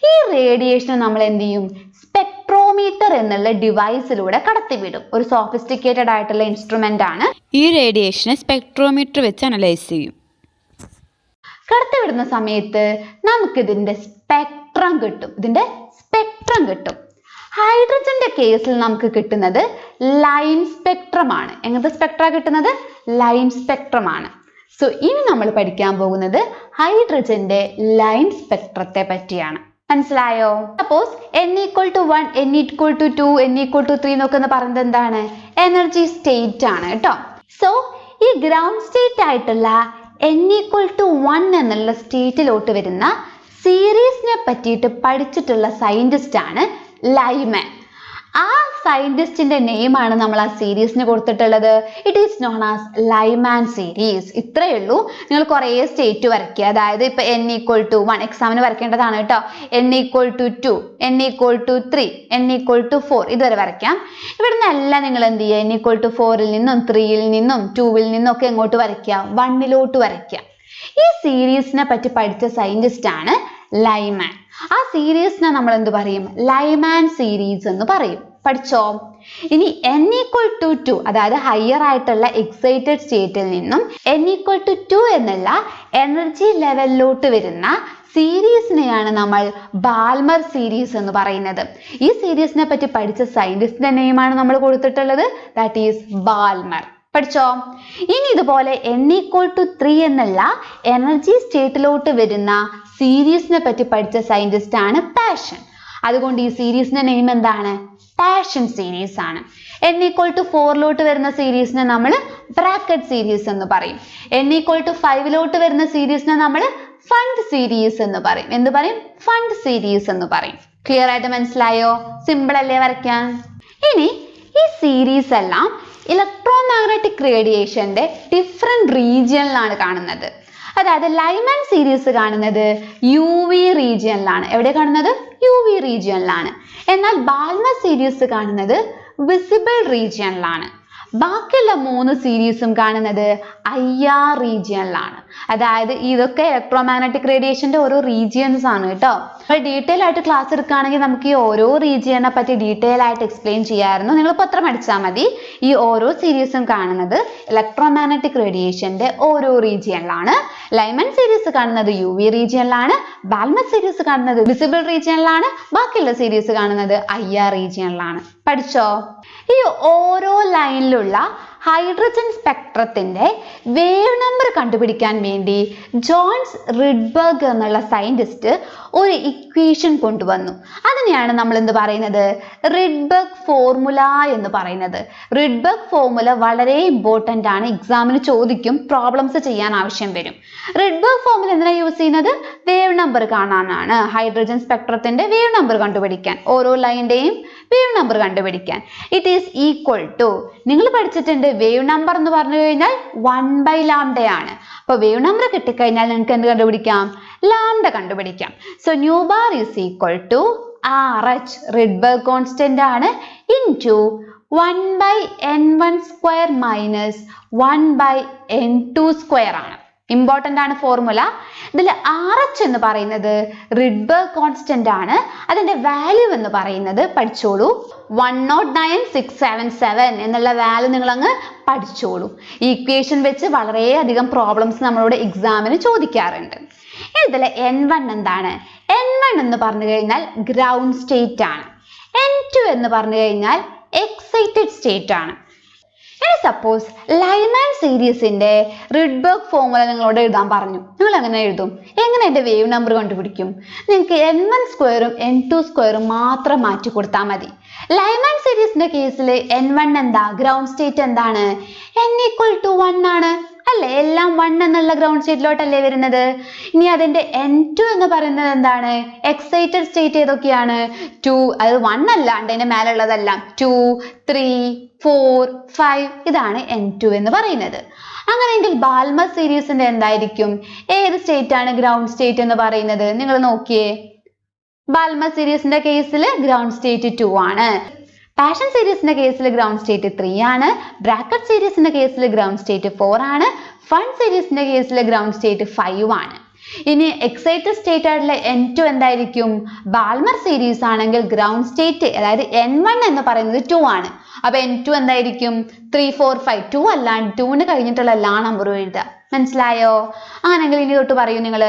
ഈ റേഡിയേഷനെ നമ്മൾ എന്ത് ചെയ്യും? സ്പെക്ട്രോമീറ്റർ എന്നുള്ള ഡിവൈസിലൂടെ കടത്തിവിടും. ഒരു സോഫിസ്റ്റിക്കേറ്റഡ് ആയിട്ടുള്ള ഇൻസ്ട്രുമെന്റ് ആണ്. ഈ റേഡിയേഷനെ സ്പെക്ട്രോമീറ്റർ വെച്ച് അനലൈസ് ചെയ്യും. കടത്തിവിടുന്ന സമയത്ത് നമുക്ക് ഇതിന്റെ സ്പെക്ട്രം കിട്ടും. ഹൈഡ്രജന്റെ കേസിൽ നമുക്ക് കിട്ടുന്നത് ലൈൻ സ്പെക്ട്രം ആണ്. എങ്ങനത്തെ സ്പെക്ട്ര കിട്ടുന്നത്? ലൈൻ സ്പെക്ട്രം ആണ്. സോ ഇനി നമ്മൾ പഠിക്കാൻ പോകുന്നത് ഹൈഡ്രജന്റെ ലൈൻ സ്പെക്ട്രത്തെ പറ്റിയാണ്. മനസ്സിലായോ? സപ്പോസ് n=1, n=2, n=3 എന്നൊക്കെ പറയുന്നത് എന്താണ്? എനർജി സ്റ്റേറ്റ് ആണ് കേട്ടോ. സോ ഈ ഗ്രൗണ്ട് സ്റ്റേറ്റ് ആയിട്ടുള്ള n=1 എന്നുള്ള സ്റ്റേറ്റിലോട്ട് വരുന്ന സീരീസിനെ പറ്റിയിട്ട് പഠിച്ചിട്ടുള്ള സയന്റിസ്റ്റ് ആണ് ലൈമാൻ. ആ സയന്റിസ്റ്റിന്റെ നെയിമാണ് നമ്മൾ ആ സീരീസിന് കൊടുത്തിട്ടുള്ളത്. It is known as Lyman series. ഇത്രയേ ഉള്ളൂ. നിങ്ങൾ കുറേ സ്റ്റേറ്റ് വരയ്ക്കുക. അതായത് ഇപ്പൊ n=1 എക്സാമിന് വരയ്ക്കേണ്ടതാണ് കേട്ടോ. n=2, n=3, n=4 ഇതുവരെ വരയ്ക്കാം. ഇവിടുന്ന് എല്ലാം നിങ്ങൾ എന്ത് ചെയ്യുക? n=4 നിന്നും 3 നിന്നും 2 നിന്നും ഒക്കെ എങ്ങോട്ട് വരയ്ക്കുക? 1 വരയ്ക്കുക. ഈ സീരീസിനെ പറ്റി പഠിച്ച സയന്റിസ്റ്റ് ആണ് ലൈമാൻ. ആ സീരീസിനെ നമ്മൾ എന്ത് പറയും? ലൈമാൻ സീരീസ് എന്ന് പറയും. പഠിച്ചോ? ഇനി n=2 അതായത് ഹയർ ആയിട്ടുള്ള എക്സൈറ്റഡ് സ്റ്റേറ്റിൽ നിന്നും n=2 എന്നുള്ള എനർജി ലെവലിലോട്ട് വരുന്ന സീരീസിനെയാണ് നമ്മൾ ബാൽമർ സീരീസ് എന്ന് പറയുന്നത്. ഈ സീരീസിനെ പറ്റി പഠിച്ച സയന്റിസ്റ്റിന്റെ നെയിമാണ് നമ്മൾ കൊടുത്തിട്ടുള്ളത്. That is Balmer. പഠിച്ചോ? ഇനി ഇതുപോലെ n=3 എന്നുള്ള എനർജി സ്റ്റേറ്റിലോട്ട് വരുന്ന സീരീസിനെ പറ്റി പഠിച്ച സയന്റിസ്റ്റ് ആണ് പാഷൻ. അതുകൊണ്ട് ഈ സീരീസിന്റെ നെയിം എന്താണ്? പാഷൻ സീരീസ് ആണ്. n=4 വരുന്ന സീരീസിനെ നമ്മൾ ബ്രാക്കറ്റ് സീരീസ് എന്ന് പറയും. n=5 വരുന്ന സീരീസിനെ നമ്മൾ ഫണ്ട് സീരീസ് എന്ന് പറയും. എന്ത് പറയും? ഫണ്ട് സീരീസ് എന്ന് പറയും. ക്ലിയർ ആയിട്ട് മനസ്സിലായോ? സിമ്പിൾ അല്ലേ വരയ്ക്കാൻ? ഇനി ഈ സീരീസ് എല്ലാം ഇലക്ട്രോമാഗ്നറ്റിക് റേഡിയേഷന്റെ ഡിഫറെന്റ് റീജിയനിലാണ് കാണുന്നത്. അതായത് ലൈമാൻ സീരീസ് കാണുന്നത് UV റീജിയനിലാണ്. എവിടെ കാണുന്നത്? UV റീജിയനിലാണ്. എന്നാൽ ബാൽമർ സീരീസ് കാണുന്നത് വിസിബിൾ റീജിയനിലാണ്. ബാക്കിയുള്ള 3 സീരീസും കാണുന്നത് IR റീജിയനിലാണ്. അതായത് ഇതൊക്കെ ഇലക്ട്രോമാഗ്നറ്റിക് റേഡിയേഷന്റെ ഓരോ റീജിയൻസ് ആണ് കേട്ടോ. അപ്പോൾ ഡീറ്റെയിൽ ആയിട്ട് ക്ലാസ് എടുക്കുകയാണെങ്കിൽ നമുക്ക് ഈ ഓരോ റീജിയനെ പറ്റി ഡീറ്റെയിൽ ആയിട്ട് എക്സ്പ്ലെയിൻ ചെയ്യാമായിരുന്നു. നിങ്ങൾ പത്രം അടിച്ചാൽ മതി. ഈ ഓരോ സീരീസും കാണുന്നത് ഇലക്ട്രോമാഗ്നറ്റിക് റേഡിയേഷന്റെ ഓരോ റീജിയനിലാണ്. ലൈമാൻ സീരീസ് കാണുന്നത് UV റീജിയനിലാണ്. ബാൽമർ സീരീസ് കാണുന്നത് വിസിബിൾ റീജിയനിലാണ്. ബാക്കിയുള്ള സീരീസ് കാണുന്നത് IR റീജിയനിലാണ്. പഠിച്ചോ? ഈ ഓരോ ലൈനിലുള്ള ഹൈഡ്രജൻ സ്പെക്ട്രത്തിന്റെ വേവ് നമ്പർ കണ്ടുപിടിക്കാൻ വേണ്ടി ജോൺസ് റിഡ്ബർഗ് എന്നുള്ള സയന്റിസ്റ്റ് ഒരു ഇക്വേഷൻ കൊണ്ടുവന്നു. അതിനെയാണ് നമ്മൾ എന്ത് പറയുന്നത്? റിഡ്ബർഗ് ഫോർമുല എന്ന് പറയുന്നത്. റിഡ്ബർഗ് ഫോർമുല വളരെ ഇമ്പോർട്ടന്റ് ആണ്. എക്സാമിന് ചോദിക്കും, പ്രോബ്ലംസ് ചെയ്യാൻ ആവശ്യം വരും. റിഡ്ബർഗ് ഫോർമുല എന്തിനാണ് യൂസ് ചെയ്യുന്നത്? വേവ് നമ്പർ കാണാനാണ്. ഹൈഡ്രജൻ സ്പെക്ട്രത്തിന്റെ വേവ് നമ്പർ കണ്ടുപിടിക്കാൻ, ഓരോ ലൈനിന്റെയും വേവ് നമ്പർ കണ്ടുപിടിക്കാൻ. ഇറ്റ് ഈസ് ഈക്വൽ ടു, നിങ്ങൾ പഠിച്ചിട്ടുണ്ട് വേവ് നമ്പർ എന്ന് പറഞ്ഞു കഴിഞ്ഞാൽ 1/λ ആണ്. അപ്പോൾ വേവ് നമ്പർ കിട്ടിക്കഴിഞ്ഞാൽ നിങ്ങൾക്ക് എന്ത് കണ്ടുപിടിക്കാം? ലാംഡ കണ്ടുപിടിക്കാം. So nu bar is equal to RH, Rydberg constant ആണ്, ഇൻറ്റു 1/n1² മൈനസ് 1/n2² ആണ്. ഇമ്പോർട്ടന്റ് ആണ് ഫോർമുല. ഇതിൽ RH എന്ന് പറയുന്നത് റിഡ്ബർഗ് കോൺസ്റ്റന്റ് ആണ്. അതിന്റെ വാല്യൂ എന്ന് പറയുന്നത് പഠിച്ചോളൂ, 109,677 എന്നുള്ള വാല്യൂ നിങ്ങൾ അങ്ങ് പഠിച്ചോളൂ. ഈ ഇക്വേഷൻ വെച്ച് വളരെയധികം പ്രോബ്ലംസ് നമ്മളോട് എക്സാമിന് ചോദിക്കാറുണ്ട്. ഇതിൽ N1 എന്താണ്? N1 എന്ന് പറഞ്ഞു കഴിഞ്ഞാൽ ഗ്രൗണ്ട് സ്റ്റേറ്റ് ആണ്. N2 എന്ന് പറഞ്ഞു കഴിഞ്ഞാൽ എക്സൈറ്റഡ് സ്റ്റേറ്റ് ആണ്. ഇനി സപ്പോസ് ലൈമാൻ സീരീസിന്റെ റിഡ്ബർഗ് ഫോർമുല നിങ്ങളോട് എഴുതാൻ പറഞ്ഞു. നിങ്ങൾ എങ്ങനെ എഴുതും? എങ്ങനെ എൻ്റെ വേവ് നമ്പർ കണ്ടുപിടിക്കും? നിങ്ങൾക്ക് n1² n2² മാത്രം മാറ്റി കൊടുത്താൽ മതി. ലൈമാൻ സീരീസിന്റെ കേസിൽ N1 എന്താ? ഗ്രൗണ്ട് സ്റ്റേറ്റ് എന്താണ്? n=1 ആണ് അല്ലേ? എല്ലാം 1 എന്നുള്ള ഗ്രൗണ്ട് സ്റ്റേറ്റിലോട്ടല്ലേ വരുന്നത്. ഇനി അതിന്റെ N2 എന്ന് പറയുന്നത് എന്താണ്? എക്സൈറ്റഡ് സ്റ്റേറ്റ് ഏതൊക്കെയാണ്? 2, അത് 1 അല്ലാണ്ട് അതിന്റെ മേലുള്ളതെല്ലാം 2, 3, 4, 5 ഇതാണ് N2 എന്ന് പറയുന്നത്. അങ്ങനെയെങ്കിൽ ബാൽമർ സീരീസിന്റെ എന്തായിരിക്കും? ഏത് സ്റ്റേറ്റ് ആണ് ഗ്രൗണ്ട് സ്റ്റേറ്റ് എന്ന് പറയുന്നത്? നിങ്ങൾ നോക്കിയേ, ബാൽമർ സീരീസിന്റെ കേസിൽ ഗ്രൗണ്ട് സ്റ്റേറ്റ് 2 ആണ്. പാഷൻ സീരീസിന്റെ കേസിൽ ഗ്രൗണ്ട് സ്റ്റേറ്റ് 3 ആണ്. ബ്രാക്കറ്റ് സീരീസിന്റെ കേസിൽ ഗ്രൗണ്ട് സ്റ്റേറ്റ് 4 ആണ്. ഫൺ സീരീസിന്റെ കേസിൽ ഗ്രൗണ്ട് സ്റ്റേറ്റ് 5 ആണ്. ഇനി എക്സൈറ്റഡ് സ്റ്റേറ്റ് ആയിട്ടുള്ള N2 എന്തായിരിക്കും? ബാൽമർ സീരീസ് ആണെങ്കിൽ ഗ്രൗണ്ട് സ്റ്റേറ്റ് അതായത് N1 എന്ന് പറയുന്നത് 2 ആണ്. അപ്പൊ N2 എന്തായിരിക്കും? 3, 4, 5. 2 അല്ലാണ്ട് 2ന് കഴിഞ്ഞിട്ടുള്ള എല്ലാ നമ്പറും എഴുതുക. മനസ്സിലായോ? അങ്ങനെങ്കിൽ ഇനി തൊട്ട് പറയൂ നിങ്ങൾ.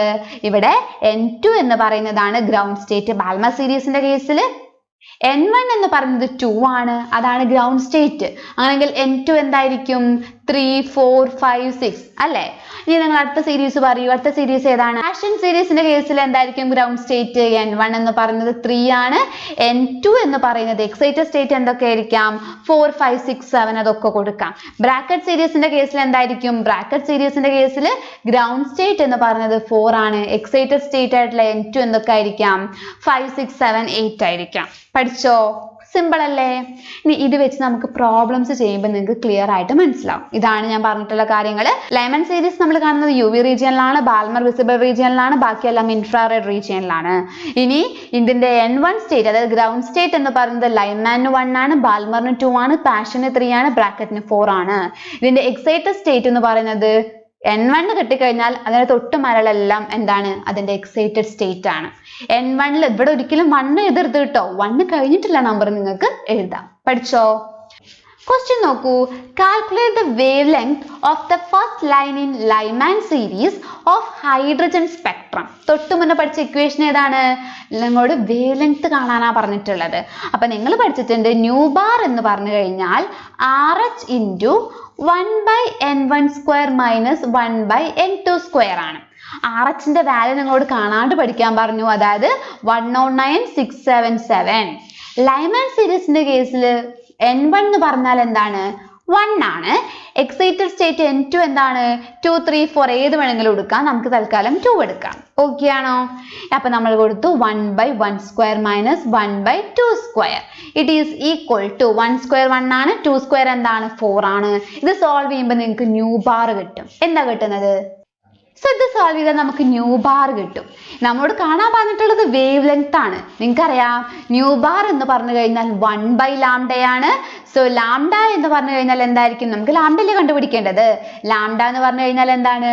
ഇവിടെ N2 എന്ന് പറയുന്നതാണ് ഗ്രൗണ്ട് സ്റ്റേറ്റ് ബാൽമർ സീരീസിന്റെ കേസിൽ. N1 എന്ന് പറയുന്നത് 2 ആണ്, അതാണ് ഗ്രൗണ്ട് സ്റ്റേറ്റ്. അങ്ങനെങ്കിൽ N2 എന്തായിരിക്കും? 3, 4, 5, 6 അല്ലേ? ഇനി നിങ്ങൾ അടുത്ത സീരീസ് പറയൂ. അടുത്ത സീരീസ് ഏതാണ്? പാഷൻ സീരീസിന്റെ കേസിൽ എന്തായിരിക്കും ഗ്രൗണ്ട് സ്റ്റേറ്റ്? N1 എന്ന് പറയുന്നത് 3 ആണ്. N2 എന്ന് പറയുന്നത് എക്സൈറ്റഡ് സ്റ്റേറ്റ് എന്തൊക്കെ ആയിരിക്കാം? 4, 5, 6, 7 അതൊക്കെ കൊടുക്കാം. ബ്രാക്കറ്റ് സീരീസിന്റെ കേസിൽ എന്തായിരിക്കും? ബ്രാക്കറ്റ് സീരീസിന്റെ കേസിൽ ഗ്രൗണ്ട് സ്റ്റേറ്റ് എന്ന് പറയുന്നത് 4 ആണ്. എക്സൈറ്റഡ് സ്റ്റേറ്റ് ആയിട്ടുള്ള N2 എന്തൊക്കെ ആയിരിക്കാം? 5, 6, 7, 8 ആയിരിക്കാം. പഠിച്ചോ? സിമ്പിൾ അല്ലേ? ഇനി ഇത് വെച്ച് നമുക്ക് പ്രോബ്ലംസ് ചെയ്യുമ്പോൾ നിങ്ങൾക്ക് ക്ലിയർ ആയിട്ട് മനസ്സിലാവും. ഇതാണ് ഞാൻ പറഞ്ഞിട്ടുള്ള കാര്യങ്ങൾ. ലൈമൻ സീരീസ് നമ്മൾ കാണുന്നത് UV റീജിയനിലാണ്, ബാൽമർ വിസിബിൾ റീജിയനിലാണ്, ബാക്കിയെല്ലാം ഇൻഫ്രാറെഡ് റീജിയനിലാണ്. ഇനി ഇതിന്റെ N1 സ്റ്റേറ്റ് അതായത് ഗ്രൗണ്ട് സ്റ്റേറ്റ് എന്ന് പറയുന്നത് ലൈമാന് 1 ആണ്, ബാൽമറിന് 2 ആണ്, പാഷന് 3 ആണ്, ബ്രാക്കറ്റിന് 4 ആണ്. ഇതിന്റെ എക്സൈറ്റഡ് സ്റ്റേറ്റ് എന്ന് പറയുന്നത് N1 കിട്ടിക്കഴിഞ്ഞാൽ അതിന് തൊട്ട് മരളെല്ലാം എന്താണ്? അതിന്റെ എക്സൈറ്റഡ് സ്റ്റേറ്റ് ആണ്. N1 ഇവിടെ ഒരിക്കലും 1 എഴുതരുത് കേട്ടോ. 1 കഴിഞ്ഞിട്ടുള്ള നമ്പർ നിങ്ങൾക്ക് എഴുതാം. പഠിച്ചോ? ക്വസ്റ്റ്യൻ നോക്കൂ. Calculate the wave length of the first line in Lyman series of hydrogen spectrum. തൊട്ട് മുന്നേ പഠിച്ച ഇക്വേഷൻ ഏതാണ്? നിങ്ങളോട് വേവ് ലെങ്ത് കാണാനാ പറഞ്ഞിട്ടുള്ളത്. അപ്പൊ നിങ്ങൾ പഠിച്ചിട്ടുണ്ട് ന്യൂ ബാർ എന്ന് പറഞ്ഞു കഴിഞ്ഞാൽ RH into 1/N1 square minus 1/N2 ആണ്. RH വാല്യൂ നിങ്ങളോട് കാണാണ്ട് പഠിക്കാൻ പറഞ്ഞു. അതായത് 109,677. ലൈമാൻ സീരീസിന്റെ കേസിൽ N1 എന്ന് പറഞ്ഞാൽ എന്താണ്? 1 ആണ്. എക്സൈറ്റഡ് സ്റ്റേറ്റ് N2 എന്താണ്? 2, 3, 4 ഏത് വേണമെങ്കിലും എടുക്കാം. നമുക്ക് തൽക്കാലം 2 എടുക്കാം. ഓക്കെ ആണോ? അപ്പൊ നമ്മൾ കൊടുത്തു 1/1 square minus 1/2 it is equal to 1 square 1 ആണ്, 2 സ്ക്വയർ എന്താണ്? 4 ആണ്. ഇത് സോൾവ് ചെയ്യുമ്പോൾ നിങ്ങൾക്ക് ന്യൂ ബാർ കിട്ടും. എന്താ കിട്ടുന്നത്? സോ ഇത് സോൾവ് ചെയ്താൽ നമുക്ക് ന്യൂ ബാർ കിട്ടും. നമ്മളോട് കാണാൻ പറഞ്ഞിട്ടുള്ളത് വേവ് ലെങ്ത് ആണ്. നിങ്ങൾക്കറിയാം ന്യൂ ബാർ എന്ന് പറഞ്ഞു കഴിഞ്ഞാൽ 1/λ ആണ്. സോ ലാംഡ എന്ന് പറഞ്ഞു കഴിഞ്ഞാൽ എന്തായിരിക്കും? നമുക്ക് ലാംഡയല്ലേ കണ്ടുപിടിക്കേണ്ടത്. ലാംഡ എന്ന് പറഞ്ഞു കഴിഞ്ഞാൽ എന്താണ്?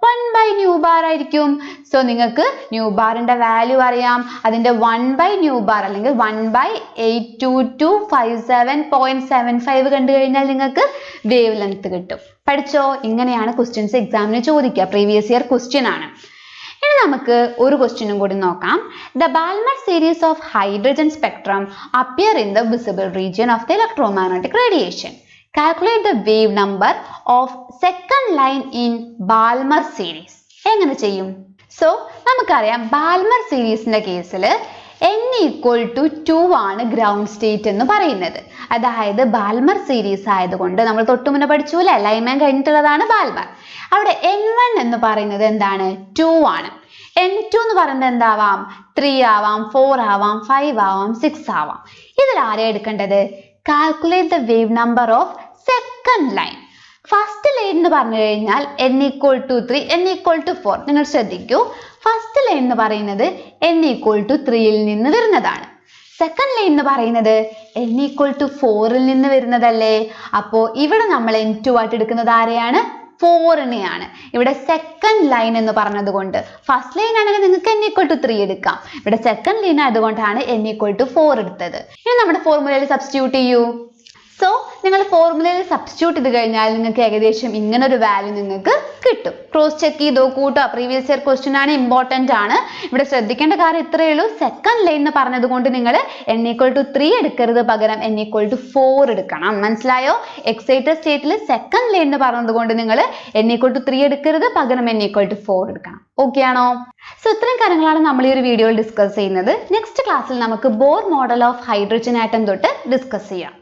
1/ന്യൂ ബാർ ആയിരിക്കും. സോ നിങ്ങൾക്ക് ന്യൂ ബാറിന്റെ വാല്യൂ അറിയാം. അതിന്റെ 1/ന്യൂ ബാർ അല്ലെങ്കിൽ 1/82257.75 കണ്ടു കഴിഞ്ഞാൽ നിങ്ങൾക്ക് വേവ് ലെങ്ത് കിട്ടും. പഠിച്ചോ? ഇങ്ങനെയാണ് ക്വസ്റ്റ്യൻസ് എക്സാമിന് ചോദിക്കുക. പ്രീവിയസ് ഇയർ ക്വസ്റ്റ്യൻ ആണ്. ഇനി നമുക്ക് ഒരു ക്വസ്റ്റ്യനും കൂടി നോക്കാം. The Balmer series of hydrogen spectrum appear in the visible region of the electromagnetic radiation. Calculate the wave number of second line in Balmer series. എങ്ങനെ ചെയ്യും? സോ നമുക്കറിയാം ബാൽമർ സീരീസിന്റെ കേസിൽ n = 2 ആണ് ഗ്രൗണ്ട് സ്റ്റേറ്റ് എന്ന് പറയുന്നത്. അതായത് ബാൽമർ സീരീസ് ആയതുകൊണ്ട് നമ്മൾ തൊട്ടുമുന്നേ പഠിച്ചു അല്ലേ? ലൈമാൻ കഴിഞ്ഞിട്ടുള്ളതാണ് ബാൽമർ. അവിടെ N1 എന്ന് പറയുന്നത് എന്താണ്? 2 ആണ്. N2 എന്ന് പറയുന്നത് എന്താവാം? 3 ആവാം, 4 ആവാം, 5 ആവാം, 6 ആവാം. ഇതിൽ ആരെയാണ് എടുക്കേണ്ടത്? Calculate the wave number of second line. First line എന്ന് പറഞ്ഞു കഴിഞ്ഞാൽ n = 3, n = 4. നിങ്ങൾ ശ്രദ്ധിക്കൂ. ഫസ്റ്റ് ലൈൻ എന്ന് പറയുന്നത് n = 3ൽ നിന്ന് വരുന്നതാണ്. സെക്കൻഡ് ലൈൻ എന്ന് പറയുന്നത് n = 4ൽ നിന്ന് വരുന്നതല്ലേ? അപ്പോ ഇവിടെ നമ്മൾ N2 ആയിട്ട് എടുക്കുന്നത് ആരെയാണ്? 4നെയാണ്. ഇവിടെ സെക്കൻഡ് ലൈൻ എന്ന് പറഞ്ഞതുകൊണ്ട് ഫസ്റ്റ് ലൈൻ ആണെങ്കിൽ നിങ്ങൾക്ക് n = 3 എടുക്കാം. ഇവിടെ സെക്കൻഡ് ലൈൻ ആയതുകൊണ്ടാണ് n = 4 എടുത്തത്. ഇനി നമ്മുടെ ഫോർമുലയിൽ സബ്സ്റ്റിറ്റ്യൂട്ട് ചെയ്യൂ. സോ നിങ്ങൾ ഫോർമുലയിൽ സബ്സ്റ്റിറ്റ്യൂട്ട് ചെയ്ത് കഴിഞ്ഞാൽ നിങ്ങൾക്ക് ഏകദേശം ഇങ്ങനെ ഒരു വാല്യൂ നിങ്ങൾക്ക് കിട്ടും. ക്രോസ് ചെക്ക് ചെയ്ത് നോക്കൂട്ടോ. പ്രീവിയസ് ഇയർ ക്വസ്റ്റ്യൻ ആണ്, ഇമ്പോർട്ടന്റ് ആണ്. ഇവിടെ ശ്രദ്ധിക്കേണ്ട കാര്യം ഇത്രയേ ഉള്ളൂ. സെക്കൻഡ് ലൈൻ എന്ന് പറഞ്ഞതുകൊണ്ട് നിങ്ങൾ n = 3 എടുക്കരുത്, പകരം n = 4 എടുക്കണം. മനസ്സിലായോ? എക്സൈറ്റഡ് സ്റ്റേറ്റിൽ സെക്കൻഡ് ലൈൻ എന്ന് പറഞ്ഞതുകൊണ്ട് നിങ്ങൾ n = 3 എടുക്കരുത്, പകരം n = 4 എടുക്കണം. ഓക്കെ ആണോ? സോ ഇത്രയും കാര്യങ്ങളാണ് നമ്മൾ ഈ ഒരു വീഡിയോയിൽ ഡിസ്കസ് ചെയ്യുന്നത്. നെക്സ്റ്റ് ക്ലാസ്സിൽ നമുക്ക് Bohr model of hydrogen atom തൊട്ട് ഡിസ്കസ് ചെയ്യാം.